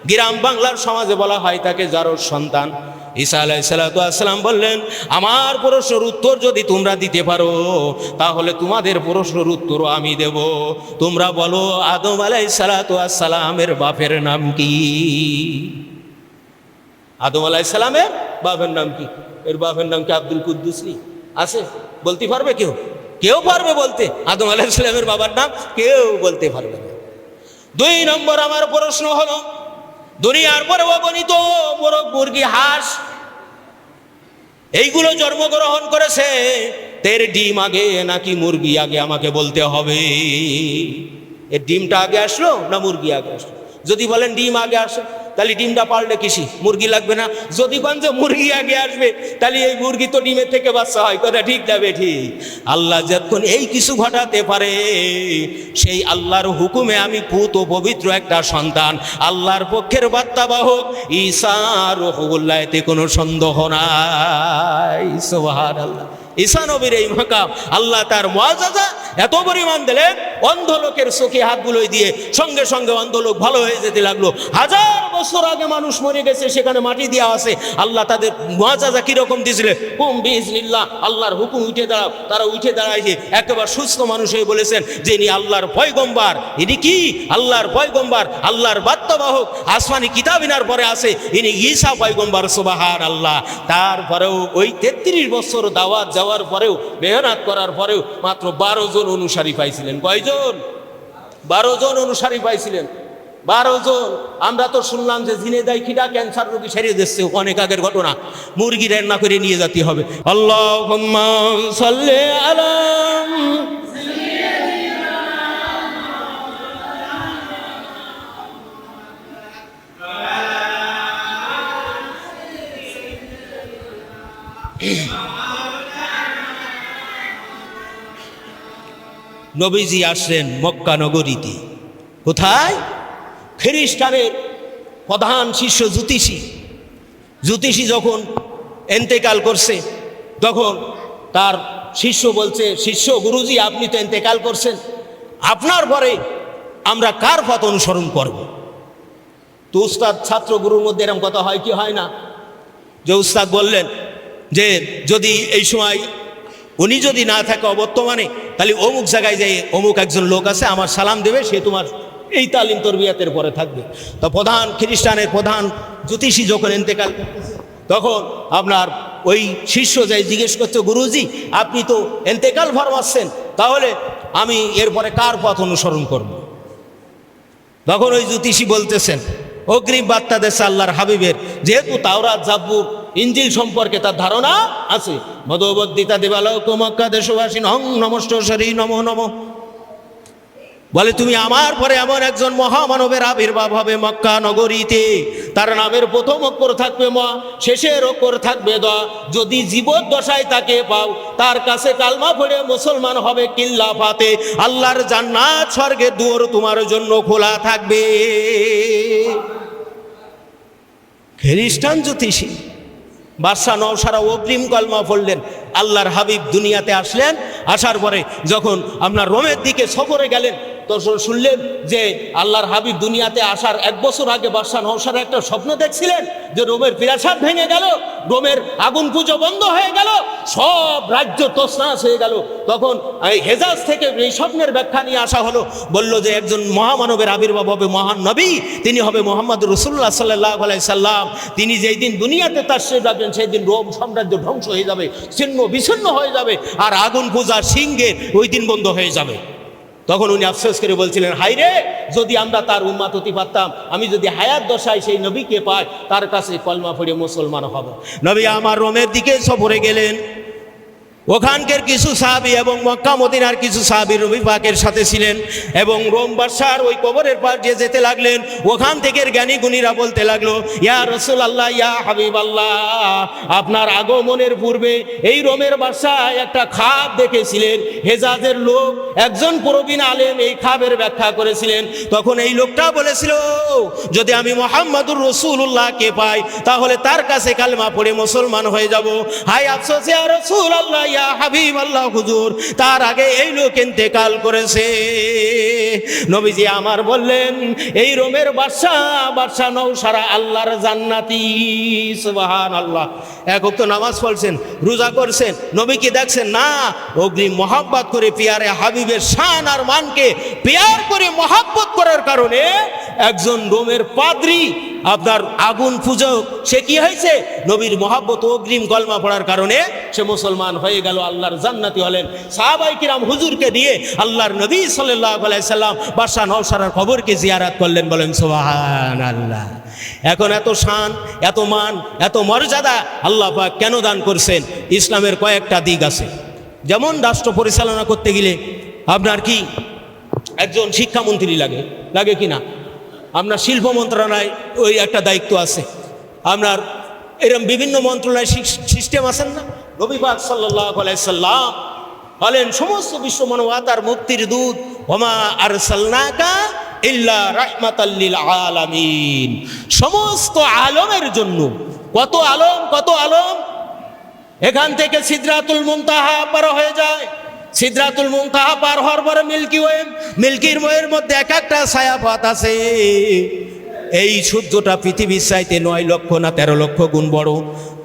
গ্রাম বাংলার সমাজে বলা হয় তাকে জারজ সন্তান। ঈসা আলাইহিস সালাম বললেন, আমার প্রশ্নের উত্তর যদি তোমরা দিতে পারো, তাহলে তোমাদের প্রশ্নের উত্তরও আমি দেব। তোমরা বলো, আদম আলাইহিস সালামের বাপের নাম কি? আদম আলাইহিস সালামের বাপের নাম কি? এর বাপের নাম কি আব্দুল কুদ্দুস আছে? বলতে পারবে কেউ? কেউ পারবে বলতে? আদম আলাইহিস সালামের বাবার নাম কেউ বলতে পারবে না। 2 নম্বর আমার প্রশ্ন হলো, দুনিয়ার পরে অগণিত বড় মুরগি, হাঁস এইগুলো জন্মগ্রহণ করেছে, এর ডিম আগে নাকি মুরগি আগে আমাকে বলতে হবে। এর ডিমটা আগে আসলো না মুরগি আগে আসলো? যদি বলেন ডিম আগে আসে, তাহলে ডিমটা পাল্টে কিসি, মুরগি লাগবে না। যদি বলেন যে মুরগি আগে আসবে, তাহলে এই মুরগি তো ডিমের থেকে বাচ্চা হয়, কথা ঠিক যাবে ঠিক। আল্লাহ যখন এই কিছু ঘটাতে পারে, সেই আল্লাহর হুকুমে আমি পুত ও পবিত্র একটা সন্তান, আল্লাহর পক্ষের বার্তাবাহক ঈসা রুহুল্লাহ, এতে কোনো সন্দেহ নাই। সুবহানাল্লাহ। ঈসা নবীর এই মাকাম আল্লাহ তার মুআজ্জাজা এত পরিমাণ দিলেন, অন্ধ লোকের চোখে হাত বুলোয় দিয়ে সঙ্গে সঙ্গে অন্ধ লোক ভালো হয়ে যেতে লাগলো। 1000 বছর আগে মানুষ মরে গেছে, সেখানে মাটি দেওয়া আছে। আল্লাহ তাদের মুআজ্জাজা কিরকম দিয়েছিলেন, কুম বিইজনিল্লাহ, আল্লাহর হুকুম উঠে দাঁড়াও। তারা উঠে দাঁড়াইছে, একেবারে সুস্থ মানুষ হয়ে বলেছেন যে ইনি আল্লাহর পয়গম্বর। ইনি কি? আল্লাহর পয়গম্বর, আল্লাহর বার্তাবাহক। আসমানি কিতাব ইনার পরে আছে, ইনি ঈসা পয়গম্বর। সুবহানাল্লাহ। তারপরেও ওই 33 বছর দাওয়াত যাওয়ার পরেও, মেহনত করার পরেও মাত্র 12 জন অনুসারী পাইছিলেন। কয়জন? 12 জন অনুসারী পাইছিলেন। 12 জন। আমরা তো শুনলাম যে ঝিনেদাই খিদা ক্যান্সার রোগী সেরে দিচ্ছে, অনেক আগের ঘটনা। মুরগি রান্না করে নিয়ে যেতে হবে। আল্লাহুম্মা সাল্লি আলা নবীজি আসলেন মক্কা নগরীতে। কোথায়? খ্রিস্টানের প্রধান শিষ্য জ্যোতিষী যখন এন্তেকাল করছে, তখন তার শিষ্য বলছে, শিষ্য গুরুজি আপনি তো এন্তেকাল করছেন, আপনার পরে আমরা কার পথ অনুসরণ করব? তো উস্তাদ ছাত্র গুরুর মধ্যে এরকম কথা হয় কি হয় না? যে উস্তাদ বললেন যে যদি এই সময় উনি যদি না থাকে অবর্তমানে, তাহলে অমুক জায়গায় যাই অমুক একজন লোক আছে, আমার সালাম দেবে, সে তোমার এই তালিম তরবিয়াতের পরে থাকবে। তো প্রধান খ্রিস্টানের প্রধান জ্যোতিষী যখন ইন্তেকাল করতেছে, তখন আপনার ওই শিষ্য যাই জিজ্ঞেস করছে, গুরুজি আপনি তো ইন্তেকাল ফরমাচ্ছেন, তাহলে আমি এরপরে কার পথ অনুসরণ করব? তখন ওই জ্যোতিষী বলতেছেন, অগ্রিম বার্তা দেশে আল্লাহর হাবিবের, যেহেতু তাওরাত জাবুর ইনজিল সম্পর্কে তার ধারণা আছে। মদবদ্দিতা দেবালয় মক্কা দেশবাসী হং নমস্ত শরী নমো নমঃ। বলে তুমি আমার পরে এমন একজন মহামানবের আবির্ভাব হবে মক্কা নগরীতে, তার নামের প্রথম অক্ষর থাকবে ম, শেষের অক্ষর থাকবে দ। যদি জীবদ্দশায় তাকে পাও, তার কাছে কালমা পড়ে মুসলমান হবে, কিল্লা ফাতে, আল্লাহর জান্নাত স্বর্গের দুয়ার তোমার জন্য খোলা থাকবে। খ্রিস্টান জ্যোতিষী বাদশাহ নওশারা অগ্রিম কলমা পড়লেন। আল্লাহর হাবিব দুনিয়াতে আসলেন, আসার পরে যখন আপনার রোমের দিকে সফরে গেলেন, তখন শুনলেন যে আল্লাহর হাবিব দুনিয়াতে আসার 1 বছর আগে বাদশাহ নওশারা একটা স্বপ্ন দেখছিলেন যে রোমের প্রাসাদ ভেঙে গেল, রোমের আগুন পুজো বন্ধ হয়ে গেল, সব রাজ্য তছনছ হয়ে গেল। তখন এই হেজাজ থেকে এই স্বপ্নের ব্যাখ্যা নিয়ে আসা হলো, বলল যে একজন মহামানবের আবির্ভাব হবে, মহান নবী, তিনি হবে মোহাম্মদ রাসূলুল্লাহ সাল্লাল্লাহু আলাইহি সাল্লাম। তিনি যেই দিন দুনিয়াতে তাশরীফ রাখবেন সেই দিন রোম সাম্রাজ্য ধ্বংস হয়ে যাবে, ছিন্ন বিচ্ছিন্ন হয়ে যাবে, আর আগুন পূজার সিংহে ওই দিন বন্ধ হয়ে যাবে। তখন উনি আফসোস করে বলছিলেন, হাই রে, যদি আমরা তার উম্মত হতে পারতাম, আমি যদি হায়াত দশায় সেই নবীকে পাই, তার কাছে কলমা পড়ে মুসলমান হব। নবী আমার রোমের দিকে সফরে গেলেন। ওখানকার কিছু সাহাবী এবং মক্কা মদিনার কিছু সাহাবী নবী পাকের সাথে ছিলেন, এবং রোম বাদশার ওই কবরের পার দিয়ে যেতে লাগলেন। ওখান থেকে জ্ঞানী গুণীরা বলতে লাগলো, ইয়া রাসূলুল্লাহ, ইয়া হাবিবাল্লাহ, আপনার আগমনের পূর্বে এই রোমের বাদশা একটা খাব দেখেছিলেন। হেজাজের লোক একজন প্রবীণ আলেম এই খাবের ব্যাখ্যা করেছিলেন। তখন এই লোকটা বলেছিল, যদি আমি মুহাম্মদুর রাসূলুল্লাহকে পাই, তাহলে তার কাছে কালেমা পড়ে মুসলমান হয়ে যাব। হাই আফসোস ইয়া রাসূলুল্লাহ, ইয়া হাবিবাল্লাহ, হুজুর, তার আগে এই লোক ইন্তেকাল করেছে। নবীজি আমার বললেন, এই রোমের বাদশা নওশারা আল্লাহর জান্নাতি। সুবহানাল্লাহ। এক ওয়াক্ত নামাজ পড়ছেন, রোজা করছেন, নবীকে দেখছেন না, অগ্নি মহব্বত করে পিয়ারে হাবিবের শান আর মানকে পিয়ার করে মহব্বত করার কারণে একজন রোমের পাদ্রী, আপনার আগুন পূজক, সে কি হয়েছে, নবীর মহব্বত অগ্রিম কলমা পড়ার কারণে সে মুসলমান হয়ে গেল, আল্লাহর জান্নাতি হলেন। সাহাবায়ে কিরাম হুজুরকে দিয়ে আল্লাহর নবী সাল্লাল্লাহু আলাইহি সাল্লাম বাদশা নওশারার কবরকে জিয়ারত করলেন। বলেন সুবহানাল্লাহ। এখন এত শান, এত মান, এত মর্যাদা আল্লাহ পাক কেন দান করছেন? ইসলামের কয়েকটা দিক আছে। যেমন রাষ্ট্র পরিচালনা করতে গেলে আপনার কি একজন শিক্ষামন্ত্রী লাগে কি না? আপনার শিল্প মন্ত্রণালয় ওই একটা দায়িত্ব আছে, আপনার এরকম বিভিন্ন মন্ত্রণালয় সিস্টেম আছেন না? নবী পাক সাল্লাল্লাহু আলাইহি সাল্লাম বলেন, সমস্ত বিশ্ব মানবতার মুক্তির দূত, ওমা আরসালনাকা ইল্লা রাহমাতাল লিল আলামিন, সমস্ত আলমের জন্য। কত আলম! এখান থেকে সিদরাতুল মুনতাহা পার হয়ে যায়। সিদরাতুল মুনতাহা পার হওয়ার পরে মিল্কির ওয়ের মধ্যে এক একটা ছায়াপথ আছে। এই সূর্যটা পৃথিবীর চাইতে 9 লক্ষ না 13 লক্ষ গুণ বড়,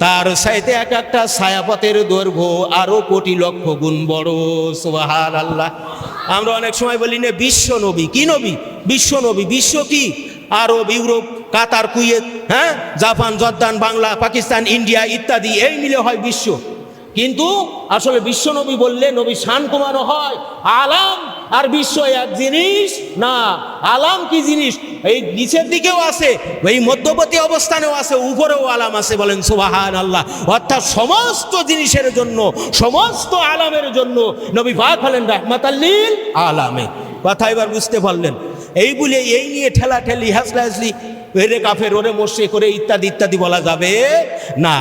তার চাইতে এক একটা ছায়াপথের দৈর্ঘ্য আরো কোটি লক্ষ গুণ বড়। সুবহানাল্লাহ। আমরা অনেক সময় বলি না বিশ্ব নবী। কি নবী? বিশ্ব নবী। বিশ্ব কি? আরব, ইউরোপ, কাতার, কুয়েত, হ্যাঁ, Japan, Jordan, Bangla, Pakistan, India ইত্যাদি, এই মিলে হয় বিশ্ব। কিন্তু আসলে বিশ্ব নবী বললে নবী শান কমানো হয়। আলাম আর বিশ্ব এক জিনিস না। আলাম কি জিনিস? এই নিচের দিকেও আছে, এই মধ্যবর্তী অবস্থানেও আছে, উপরেও আলাম আছে। বলেন সুবহানাল্লাহ। অর্থাৎ সমস্ত জিনিসের জন্য, সমস্ত আলামের জন্য নবী পাক হলেন রাহমাতাল লিল আলামিন। কথা এবার বুঝতে পারলেন? এই বলে এই নিয়ে ঠেলাঠেলি, হাসলাহাসলি, ওরে কাফের, ওরে মোশরিক করে ইত্যাদি বলা যাবে না।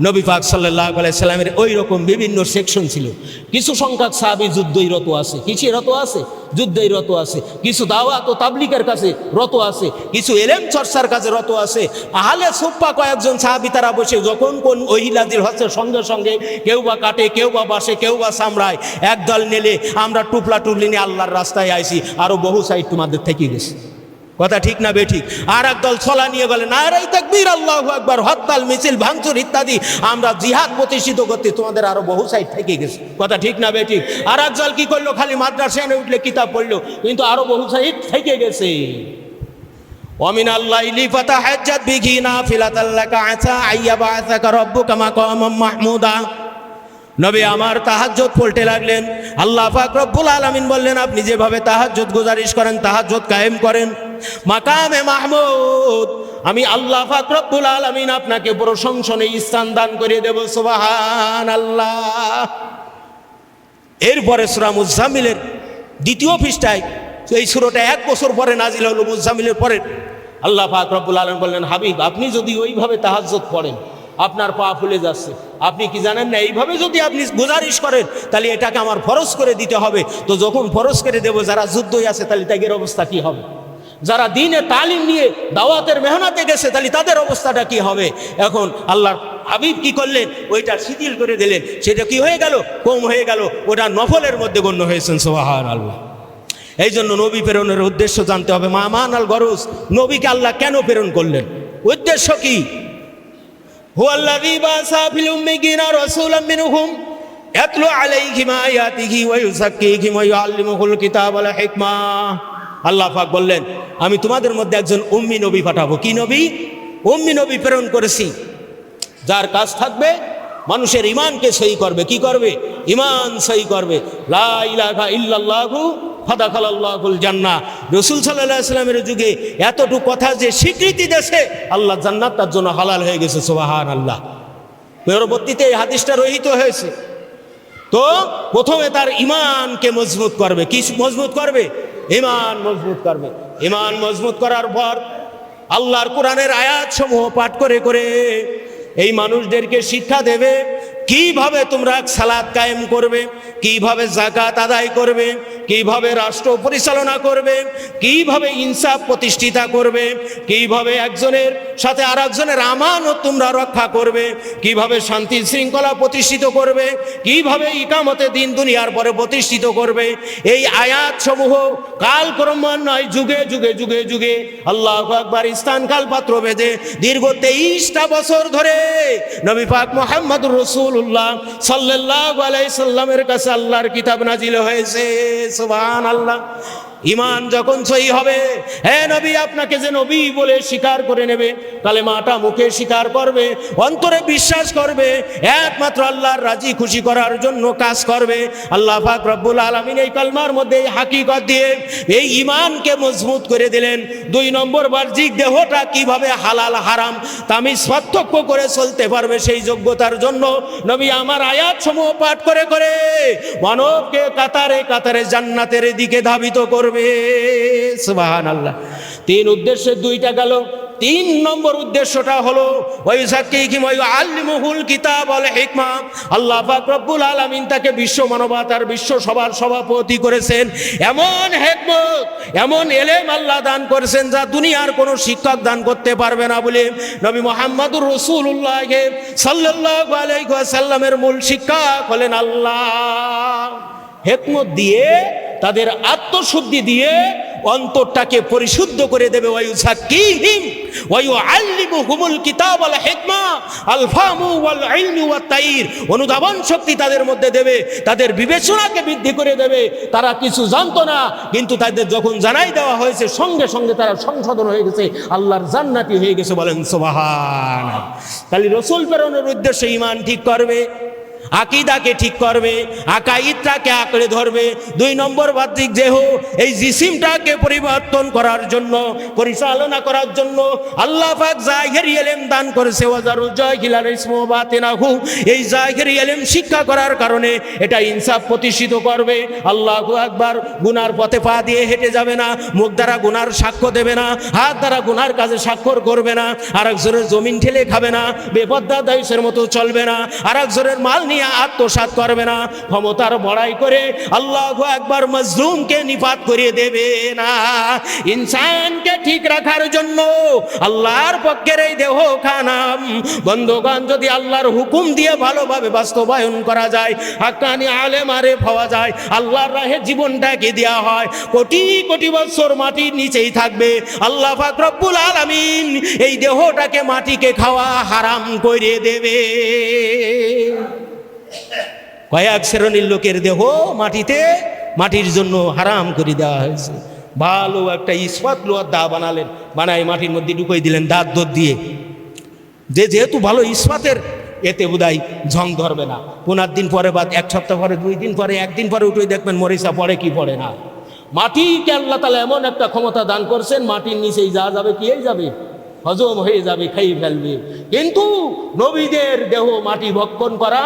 নবী পাক সাল্লাল্লাহু আলাইহি সাল্লামের ওই রকম বিভিন্ন সেকশন ছিল। কিছু সংখ্যক সাহাবী যুদ্ধই রত আছে। কিসে রত আছে? যুদ্ধই রত আছে। কিছু দাওয়াত ও তাবলীগের কাছে রত আছে, কিছু ইলম চর্চার কাছে রত আছে। আহলে সুফফা কয়েকজন সাহাবী তারা বসে যখন কোন ওহী নাযিল হচ্ছে সঙ্গে সঙ্গে কেউ বা কাটে, কেউ বা বাসে, কেউ বা সামরায়, একদল নেলে আমরা টুপলা টুপলি নিয়ে আল্লাহর রাস্তায় আইছি, আরো বহু সাইড তোমাদের থেকে গেছে। কথা ঠিক না বেঠিক? আর একদল ছলা নিয়ে গেলেন, নারায়ে তাকবীর, আল্লাহু আকবার, হরতাল, মিছিল, ভাঙচুর ইত্যাদি, আমরা জিহাদ প্রতিষ্ঠিত করতে, তোমাদের আরো বহু সাইড থেকে গেছে। কথা ঠিক না বেঠিক? আর একদল কি করলো, খালি মাদ্রাসায় উঠলে কিতাব পড়লো, কিন্তু আরো বহু সাইড থেকে গেছে। ওয়ামিনাল লাইলি ফাতাহাজ্জাত বিহি নাফিলাতাল লাকা আসা আইয়াবাসাকা রাব্বুকা মাকামাম মাহমুদা। নবী আমার তাহাজ্জুদ পড়তে লাগলেন। আল্লাহ পাক রব্বুল আলামিন বললেন, আপনি যেভাবে তাহাজ্জুদ গুজারিশ করেন, তাহাজ্জুদ কায়েম করেন, মাকামে মাহমুদ, আমি আল্লাহ পাক রব্বুল আলামিন আপনাকে প্রশংসনীয় স্থান দান করে দেব। সুবহানাল্লাহ। এরপরে সূরা মুজাম্মিলের 2য় পৃষ্ঠায় এই সূরাটা 1 বছর পরে নাজিল হলো মুজাম্মিলের পরে। আল্লাহ পাক রব্বুল আলামিন বললেন, হাবিব আপনি যদি ওইভাবে তাহাজ্জুদ পড়েন আপনার পা ফুলে যাচ্ছে, আপনি কি জানেন না এইভাবে যদি আপনি গুজারিশ করেন তাহলে এটাকে আমার ফরজ করে দিতে হবে। তো যখন ফরজ করে দেব, যারা যুদ্ধই আছে তাহলে তাদের অবস্থা কি হবে? যারা দ্বীনে তালিম নিয়ে দাওয়াতের মেহনতে গেছে তাহলে তাদের অবস্থাটা কি হবে? এখন আল্লাহর হাবিব কি করলেন? ওইটা শিথিল করে দিলেন। সেটা কি হয়ে গেল? কম হয়ে গেল, ওটা নফলের মধ্যে গণ্য হয়েছেন। সুবহানাল্লাহ। এই জন্য নবী প্রেরণের উদ্দেশ্য জানতে হবে। মামান আল গরজ, নবীকে আল্লাহ কেন প্রেরণ করলেন? উদ্দেশ্য কি? হুয়াল্লাযী বাসা ফিল উম্মিয়িনা রাসূলাম মিনহুম ইয়াতলু আলাইহিম আয়াতিহি ওয়া ইউযাক্কিহিম ওয়া ইউআল্লিমুহুল কিতাবা ওয়াল হিকমা। আল্লাহ পাক বললেন, আমি তোমাদের মধ্যে একজন উম্মি নবী পাঠাবো। কি নবী? উম্মি নবী প্রেরণ করেছি, যার কাজ থাকবে মানুষের ইমানকে সহি করবে। কি করবে? ইমান সহি করবে। লা ইলাহা ইল্লাল্লাহু ফাদাখালাল্লাহুল জান্নাহ। রাসূল সাল্লাল্লাহু আলাইহি ওয়াসাল্লামের যুগে এতটুকু কথা যে স্বীকৃতি দেশে আল্লাহ জান্নাত তার জন্য হালাল হয়ে গেছে। সুবহানাল্লাহ। পরবর্তীতে এই হাদিসটা রহিত হয়েছে। তো প্রথমে তার ইমানকে মজবুত করবে। কি মজবুত করবে? ইমান মজবুত করবে। ইমান মজবুত করার পর আল্লাহর কোরআনের আয়াত সমূহ পাঠ করে করে এই মানুষদেরকে শিক্ষা দেবে কিভাবে তোমরা সালাত কায়েম করবে, কিভাবে যাকাত আদায় করবে, কিভাবে রাষ্ট্র পরিচালনা করবে, কিভাবে ইনসাফ প্রতিষ্ঠিতা করবে, কিভাবে একজনের সাথে আর একজনের আমানত তোমরা রক্ষা করবে, কিভাবে শান্তি শৃঙ্খলা প্রতিষ্ঠিত করবে, কিভাবে ইকামতে দিন দুনিয়ার পরে প্রতিষ্ঠিত করবে। এই আয়াত সমূহ কাল ক্রমান্বয়ে যুগে যুগে যুগে যুগে আল্লাহু আকবার স্থান কাল পাত্র ভেদে দীর্ঘ 23টা বছর ধরে নবী পাক মুহাম্মদুর রাসূলুল্লাহ সাল্লাল্লাহু আলাইহি সাল্লামের কাছে আল্লাহর কিতাব নাজিল হয়েছে। সুবহানাল্লাহ। ইমান যখন সহি হবে, হে নবী আপনাকে যে নবী বলে স্বীকার করে নেবে, কালেমাটা মুখে স্বীকার করবে, অন্তরে বিশ্বাস করবে, একমাত্র আল্লাহর রাজি খুশি করার জন্য কাজ করবে। আল্লাহ পাক রব্বুল আলামিন এই কালমার মধ্যে এই হাকিকত দিয়ে এই ইমানকে মজবুত করে দিলেন। 2 নম্বর বাহ্যিক দেহটা কিভাবে হালাল হারাম তামিজ পার্থক্য করে চলতে পারবে সেই যোগ্যতার জন্য নবী আমার আয়াত সমূহ পাঠ করে করে মানবকে কাতারে কাতারে জান্নাতের দিকে ধাবিত করবে। সুবহানাল্লাহ। 3 উদ্দেশ্যে 2টা গেল। 3 নম্বর উদ্দেশ্যটা হলো ওয়াইযাক্কিহিম ওয়া ইউআল্লিমুহুল কিতাব ওয়াল হিকমা। আল্লাহ পাক রব্বুল আলামিন তাকে বিশ্ব মানবতার বিশ্ব সভার সভাপতি করেছেন। এমন হিকমত, এমন ইলম আল্লাহ দান করেছেন যা দুনিয়ার কোনো শিক্ষক দান করতে পারবে না বলে নবী মুহাম্মদুর রাসূলুল্লাহ সাল্লাল্লাহু আলাইহি ওয়াসাল্লামের মূল শিক্ষক হলেন আল্লাহ। হিকমত দিয়ে, তাদের আত্মশুদ্ধি দিয়ে অন্তরটাকে পরিশুদ্ধ করে দেবে। ওয়ায়ুযাক্কিহিম ওয়া ইউআল্লিমুহুমুল কিতাব ওয়াল হিকমা আল ফাহমু ওয়াল ইলমু ওয়াত তাইর। অনুধাবন শক্তি তাদের মধ্যে দেবে, তাদের বিবেচনাকে বৃদ্ধি করে দেবে। তারা কিছু জানতো না, কিন্তু তাদের যখন জানাই দেওয়া হয়েছে সঙ্গে সঙ্গে তারা সংশোধন হয়ে গেছে, আল্লাহর জান্নাতি হয়ে গেছে। বলেন সুবহানাল্লাহ। তাহলে রাসূল প্রেরণের উদ্দেশ্য ঈমান ঠিক করবে, আকিদাকে ঠিক করবে, আকাইদটাকে আঁকড়ে ধরবে। 2 নম্বর বাহ্যিক দেহ এই জিসিমটাকে পরিবর্তন করার জন্য, পরিচালনা করার জন্য আল্লাহ পাক জাহিরি ইলম দান করেছে। ওয়াজারুল জাহিলাল ইসমু বাতিনাহু। এই জাহিরি ইলম শিক্ষা করার কারণে এটা ইনসাফ প্রতিষ্ঠিত করবে। আল্লাহু আকবার। গুনার পথে পা দিয়ে হেঁটে যাবে না, মুখ দ্বারা গুনার সাক্ষ্য দেবে না, হাত দ্বারা গুনার কাজে স্বাক্ষর করবে না, আরেকজনের জমিন ঠেলে খাবে না, বেপরদা দাইসের মতো চলবে না, আরেকজনের মাল নিয়ে আত্মসাৎ করবে না, ক্ষমতার বড়াই করে আল্লাহু আকবার মাজলুমকে নিপাত করিয়ে দেবে না। ইনসানকে ঠিক রাখার জন্য আল্লাহর পক্ষের এই দেহ খানাম বন্ধুগণ যদি আল্লাহর হুকুম দিয়ে ভালোভাবে বাস্তবায়ন করা যায়, হাক্কানি আলেম আরেফ হওয়া যায়, আল্লাহর রাহে জীবনটাকে দেওয়া হয়, কোটি কোটি বছর মাটির নিচেই থাকবে। আল্লাহ পাক রব্বুল আলামিন এই দেহটাকে মাটিকে খাওয়া হারাম করে দেবে। কয়েক শ্রেণীর লোকের দেহ মাটির জন্য হারাম করে দেওয়া হয়েছে। ভালো একটা ইস্পাত লোহার দা বানালেন, বানাই মাটির মধ্যে ঢুকিয়ে দিলেন দাঁত দোত দিয়ে, যেহেতু ভালো ইস্পাতের, এতে বোধহয় ঝং ধরবে না। 15 দিন পরে বা 1 সপ্তাহ পরে, 2 দিন পরে, 1 দিন পরে উঠে দেখবেন মরিচা পড়ে কি পড়ে না। মাটিকে আল্লাহ তাআলা এমন একটা ক্ষমতা দান করছেন, মাটির নিচেই যা যাবে খেয়ে যাবে, হজম হয়ে যাবে, খেয়ে ফেলবে। কিন্তু নবীদের দেহ মাটি ভক্ষণ করা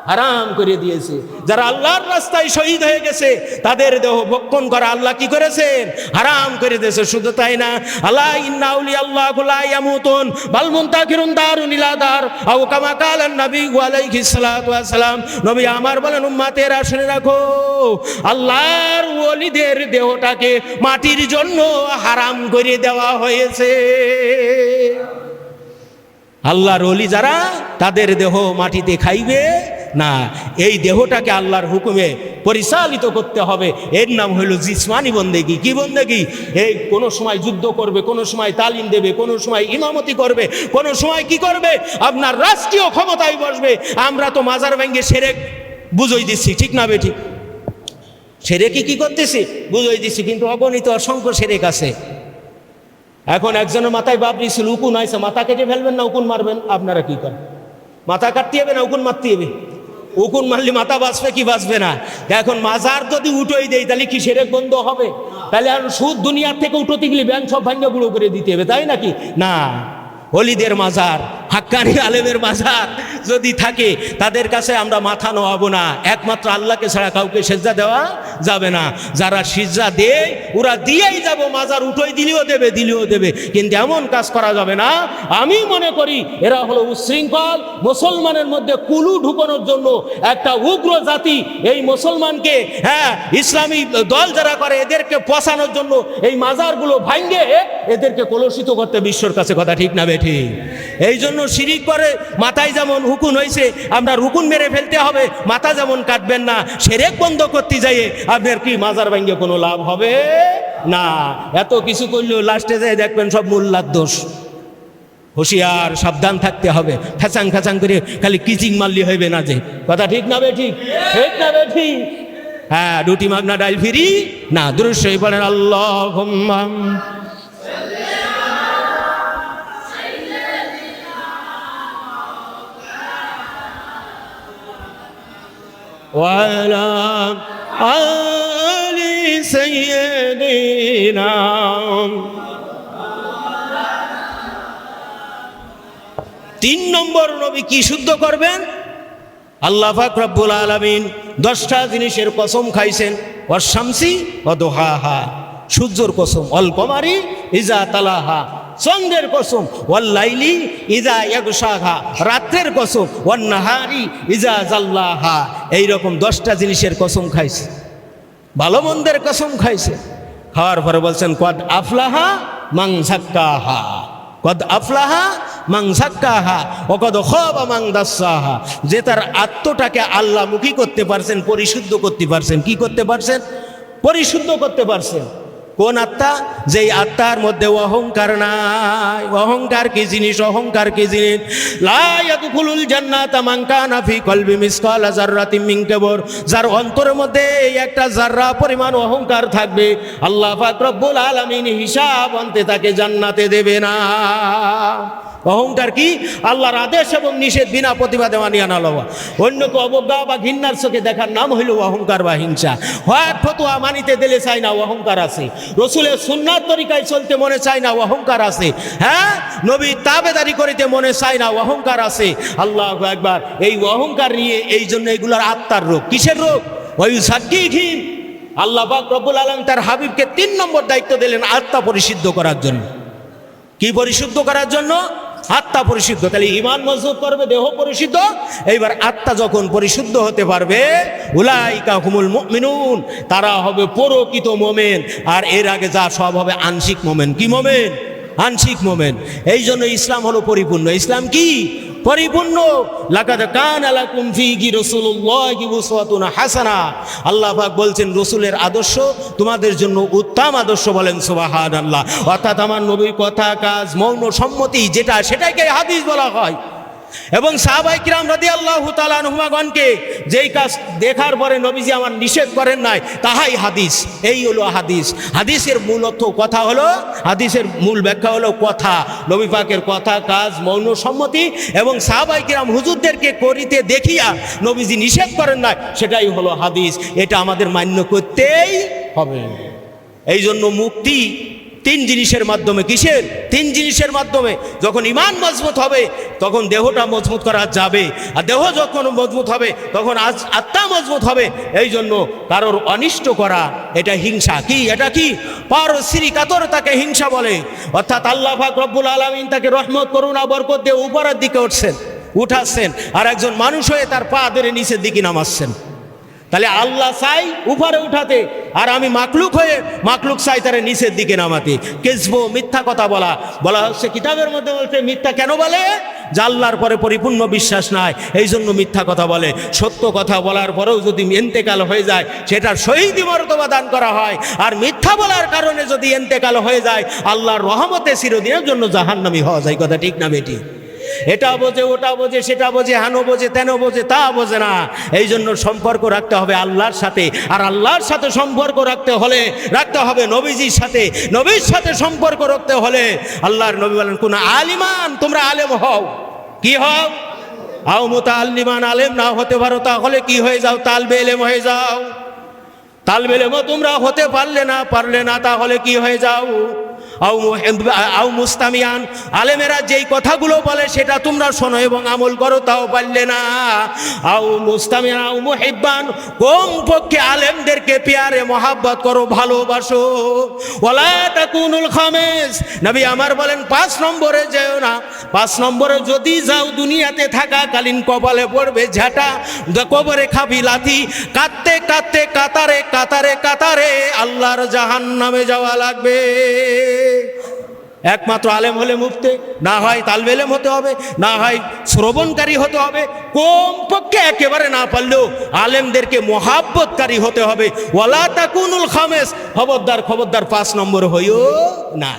হারাম করে দিয়েছে। যারা আল্লাহর রাস্তায় শহীদ হয়ে গেছে তাদের দেহ ভক্ষণ করা আল্লাহ কি করেছেন? হারাম করে দিয়েছে। শুধু তাই না, আল্লাহ ইন্না আউলিয়া আল্লাহু লা ইয়ামুতুন বাল মুনতাকিরুন দারুন ইলা দার আও কামা কালা নবী আলাইহিস সালাতু ওয়াস সালাম। নবী আমার বলেন, উম্মতেরা শুনে রাখো, আল্লাহর ওলিদের দেহটাকে মাটির জন্য হারাম করে দেওয়া হয়েছে। আল্লাহর ওলি যারা, তাদের দেহ মাটিতে খাইবে না। এই দেহটাকে আল্লাহর হুকুমে পরিচালিত করতে হবে। এর নাম হইল জিসমানি বন্দেগী। কি বন্দেগী? এই কোনো সময় যুদ্ধ করবে, কোনো সময় তালিম দেবে, কোনো সময় ইমামতি করবে, কোনো সময় কি করবে, আপনার রাষ্ট্রীয় ক্ষমতায় বসবে। আমরা তো মাজার ভেঙ্গে সেরেক বুঝই দিচ্ছি, ঠিক না বেঠিক? সেরেকি কি করতেছি? বুঝই দিচ্ছি, কিন্তু অগণিত অসংখ্য সেরেক আছে। এখন একজনের মাথায় বাবরি ছিল, উকুন আইসে, মাথা কেটে ফেলবেন না উকুন মারবেন? আপনারা কি করেন? মাথা কাটতে হবে না উকুন মারতে হবে? উকুন মারলে মাথা বাঁচবে কি বাঁচবে না? এখন মাজার যদি উঠোই দেয় তাহলে কি সেরেক বন্ধ হবে? তাহলে আর সুদ দুনিয়ার থেকে উঠোতে গেলে ব্যাংক সব ভাঙ্গা গুঁড়ো করে দিতে হবে, তাই নাকি? না, ওলিদের মাজার, হাক্কানি আলেমের মাজার যদি থাকে, তাদের কাছে আমরা মাথা নোয়াবো না। একমাত্র আল্লাহকে ছাড়া কাউকে সেজদা দেওয়া যাবে না। যারা সিজদা দেয় ওরা দিয়েই যাব, মাজার উঠোই দিলেও দেবে, কিন্তু এমন কাজ করা যাবে না। আমি মনে করি এরা হলো উচ্ছৃঙ্খল, মুসলমানের মধ্যে কুলু ঢুকানোর জন্য একটা উগ্র জাতি। এই মুসলমানকে, ইসলামী দল যারা করে এদেরকে পচানোর জন্য এই মাজারগুলো ভাঙ্গে এদেরকে কলুষিত করতে বিশ্বর কাছে। কথা ঠিক না বেঠিক? এই জন্য শিরিক করে মাথায় যেমন হুকুন হয়েছে, আমরা রুকুন মেরে ফেলতে হবে, মাথা যেমন কাটবেন না। সেরেক বন্ধ করতে যাইয়ে আপনার কি মাজার ভাঙ্গে কোনো লাভ হবে না। এত কিছু করলেও লাস্টে যায় দেখবেন সব মোল্লার দোষ। হুঁশিয়ার, সাবধান থাকতে হবে। ফ্যাচাং ফ্যাচাং করে খালি কিচিং মারলি হইবে না যে। কথা ঠিক না বেঠিক? ঠিক না বেঠিক? হ্যাঁ, রুটি মাগনা ডাল ফিরি না। দুরূদ শরীফ পড়েন, আল্লাহুম্মা ওয়ালা আলি সাইয়্যিদিনা। তিন নম্বর নবী কি শুদ্ধ করবেন? আল্লাহ পাক রব্বুল আলামিন 10টা জিনিসের কসম খাইছেন। ওয়াশ-শামসি ওয়া দুহাহা, সূর্যের কসম। ওয়াল কমারি ইজা তালাহা, চন্দ্রের কসম। ওয়াল লাইলি ইজা ইয়াগশাহা, রাত্রের কসম। ওয়ান নাহারি ইজা জাল্লাহা। এইরকম 10টা জিনিসের কসম খাইছে, ভালো মন্দের কসম খাইছে। খাওয়ার পরে বলছেন, কদ আফলাহা মান যাক্কাহা, কদ আফলাহা মান যাক্কাহা ওয়া কদ খাবা মান দাসসাহা। যে তার আত্মটাকে আল্লাহমুখী করতে পারছেন, পরিশুদ্ধ করতে পারছেন। কি করতে পারছেন? পরিশুদ্ধ করতে পারছেন। কোন আত্মা? যেই আত্মার মধ্যে অহংকার নাই। অহংকার কি জিনিস? অহংকার কি জিনিস? লা ইয়াদখুলুল জান্নাতা মান কানা ফি কলবি মিসকালা যাররাতিন মিন কিবর। যার অন্তরের মধ্যে একটা যাররা পরিমাণ অহংকার থাকবে, আল্লাহ পাক রব্বুল আলামিন হিসাব আনতে তাকে জান্নাতে দেবে না। অহংকার কি? আল্লাহর আদেশ এবং নিষেধ বিনা প্রতিবাদে মানিয়া না লওয়া, অন্যকে অবজ্ঞা বা ঘৃণার চোখে দেখার নাম হইল অহংকার বা হিংসা। হয় ফতোয়া মানিতে দিলে চাই না, অহংকার আছে। রসুলের সুন্নাত তরিকায় চলতে মনে চায় না, অহংকার আছে। হ্যাঁ, নবীর তাবেদারি করিতে মনে চায় না, অহংকার আছে। আল্লাহু আকবার। এই অহংকার নিয়ে এই জন্য এগুলার আত্মার রোগ। কিসের রোগ? ওই সাকিহীন। আল্লাহ পাক রব্বুল আলামিন তার হাবিবকে 3 নম্বর দায়িত্ব দিলেন আত্মা পরিশুদ্ধ করার জন্য। কি পরিশুদ্ধ করার জন্য? আত্মা পরিশুদ্ধ। তাহলে ঈমান মজবুত করবে, দেহ পরিশুদ্ধ। এইবার আত্মা যখন পরিশুদ্ধ হতে পারবে, উলাইকা হুমুল মুমিনুন, তারা হবে প্রকৃত মুমিন। আর এর আগে যা সব হবে আংশিক মুমিন। কি মুমিন? আংশিক মুমিন। এই জন্য ইসলাম হলো পরিপূর্ণ। ইসলাম কি? পরিপূর্ণ। লাকাদ কানা লাকুম ফীহি রাসূলুল্লাহি উসওয়াতুন হাসানা। আল্লাহ পাক বলছেন রসুলের আদর্শ তোমাদের জন্য উত্তম আদর্শ। বলেন সুবহানাল্লাহ। অর্থাৎ আমার নবীর কথা, কাজ, মৌন সম্মতি যেটা, সেটাকে হাদিস বলা হয়। এবং সাহাবায়ে কিরাম রাদিয়াল্লাহু তাআলা আনহুমাগণকে যেই কাজ দেখার পরে নবীজি আমার নিষেধ করেন নাই, তাহাই হাদিস। এই হলো হাদিস। হাদিসের মূল অর্থ কথা হলো, হাদিসের মূল ব্যাখ্যা হলো কথা। নবী পাকের কথা, কাজ, মৌন সম্মতি এবং সাহাবায়ে কিরাম হুজুরদেরকে করিতে দেখিয়া নবীজি নিষেধ করেন নাই, সেটাই হলো হাদিস। এটা আমাদের মান্য করতেই হবে। এই জন্য মুক্তি তিন জিনিসের মাধ্যমে। কিসের তিন জিনিসের মাধ্যমে? যখন ঈমান মজবুত হবে তখন দেহটা মজবুত করা যাবে, আর দেহ যখন মজবুত হবে তখন আত্মা মজবুত হবে। এই জন্য কারোর অনিষ্ট করা এটা হিংসা। কি এটা? কি পারস্পরিক কাতরতাকে হিংসা বলে। অর্থাৎ আল্লাহ পাক রব্বুল আলামিন তাকে রহমত, করুণা, বরকত দিয়ে উপরের দিকে উঠাচ্ছেন, আর একজন মানুষ হয়ে তার পা ধরে নিচের দিকে নামাচ্ছেন। তাহলে আল্লাহ চাই উপরে উঠাতে, আর আমি মাকলুক হয়ে মাকলুক চাই তারে নিচের দিকে নামাতে। কেসবো, মিথ্যা কথা বলা হচ্ছে। কিতাবের মধ্যে বলছে মিথ্যা কেন বলে? যে আল্লাহর পরে পরিপূর্ণ বিশ্বাস নাই, এই জন্য মিথ্যা কথা বলে। সত্য কথা বলার পরেও যদি ইন্তেকাল হয়ে যায় সেটার শহীদি মর্তবা দান করা হয়, আর মিথ্যা বলার কারণে যদি ইন্তেকাল হয়ে যায় আল্লাহর রহমতে চিরদিনের জন্য জাহান্নামী হওয়া যায়। কথা ঠিক না বেটি? এটা বোঝে, ওটা বোঝে, সেটা বোঝে, হানো বোঝে, তেন বোঝে, তা বোঝে না। এই জন্য সম্পর্ক রাখতে হবে আল্লাহর সাথে, আর আল্লাহর সাথে সম্পর্ক রাখতে হবে নবীজির সাথে। নবীর সাথে সম্পর্ক রাখতে হলে আল্লাহর নবী বলেন, কোন আলিমান, তোমরা আলেম হও। কি হও? আও মুতাআল্লিমান, আলেম না হতে পারো তাহলে কি হয়ে যাও? তালবে ইলম হয়ে যাও। তালবে ইলম তোমরা হতে পারলে না তাহলে কি হয়ে যাও? আও মুস্তামিয়ান, আলেমেরা যেই কথাগুলো বলে সেটা তোমরা শোনো এবং আমল করো, তাও পারলে না। আও মুস্তামিয়ান আও মুহিব্বান, কম পক্ষে আলেমদেরকে পেয়ারে মহাব্বত করো, ভালোবাসো। ওয়ালা তাকুনুল খামিস, নবী আমার বলেন 5 নম্বরে যেও না। 5 নম্বরে যদি যাও দুনিয়াতে থাকাকালীন কপালে পড়বে ঝাঁটা, কবরে খাবি লাথি, কাঁদতে কাঁদতে কাতারে কাতারে কাতারে আল্লাহর জাহান্নামে যাওয়া লাগবে। একমাত্র আলেম হলে মুফতি, না হয় তালবে ইলম হতে হবে, না হয় শ্রবণকারী হতে হবে। কমপক্ষে একেবারে না পারলেও আলেমদেরকে মহাব্বতকারী হতে হবে। ওয়ালা তাকুনুল খামিস, খবরদার 5 নম্বর হইও না।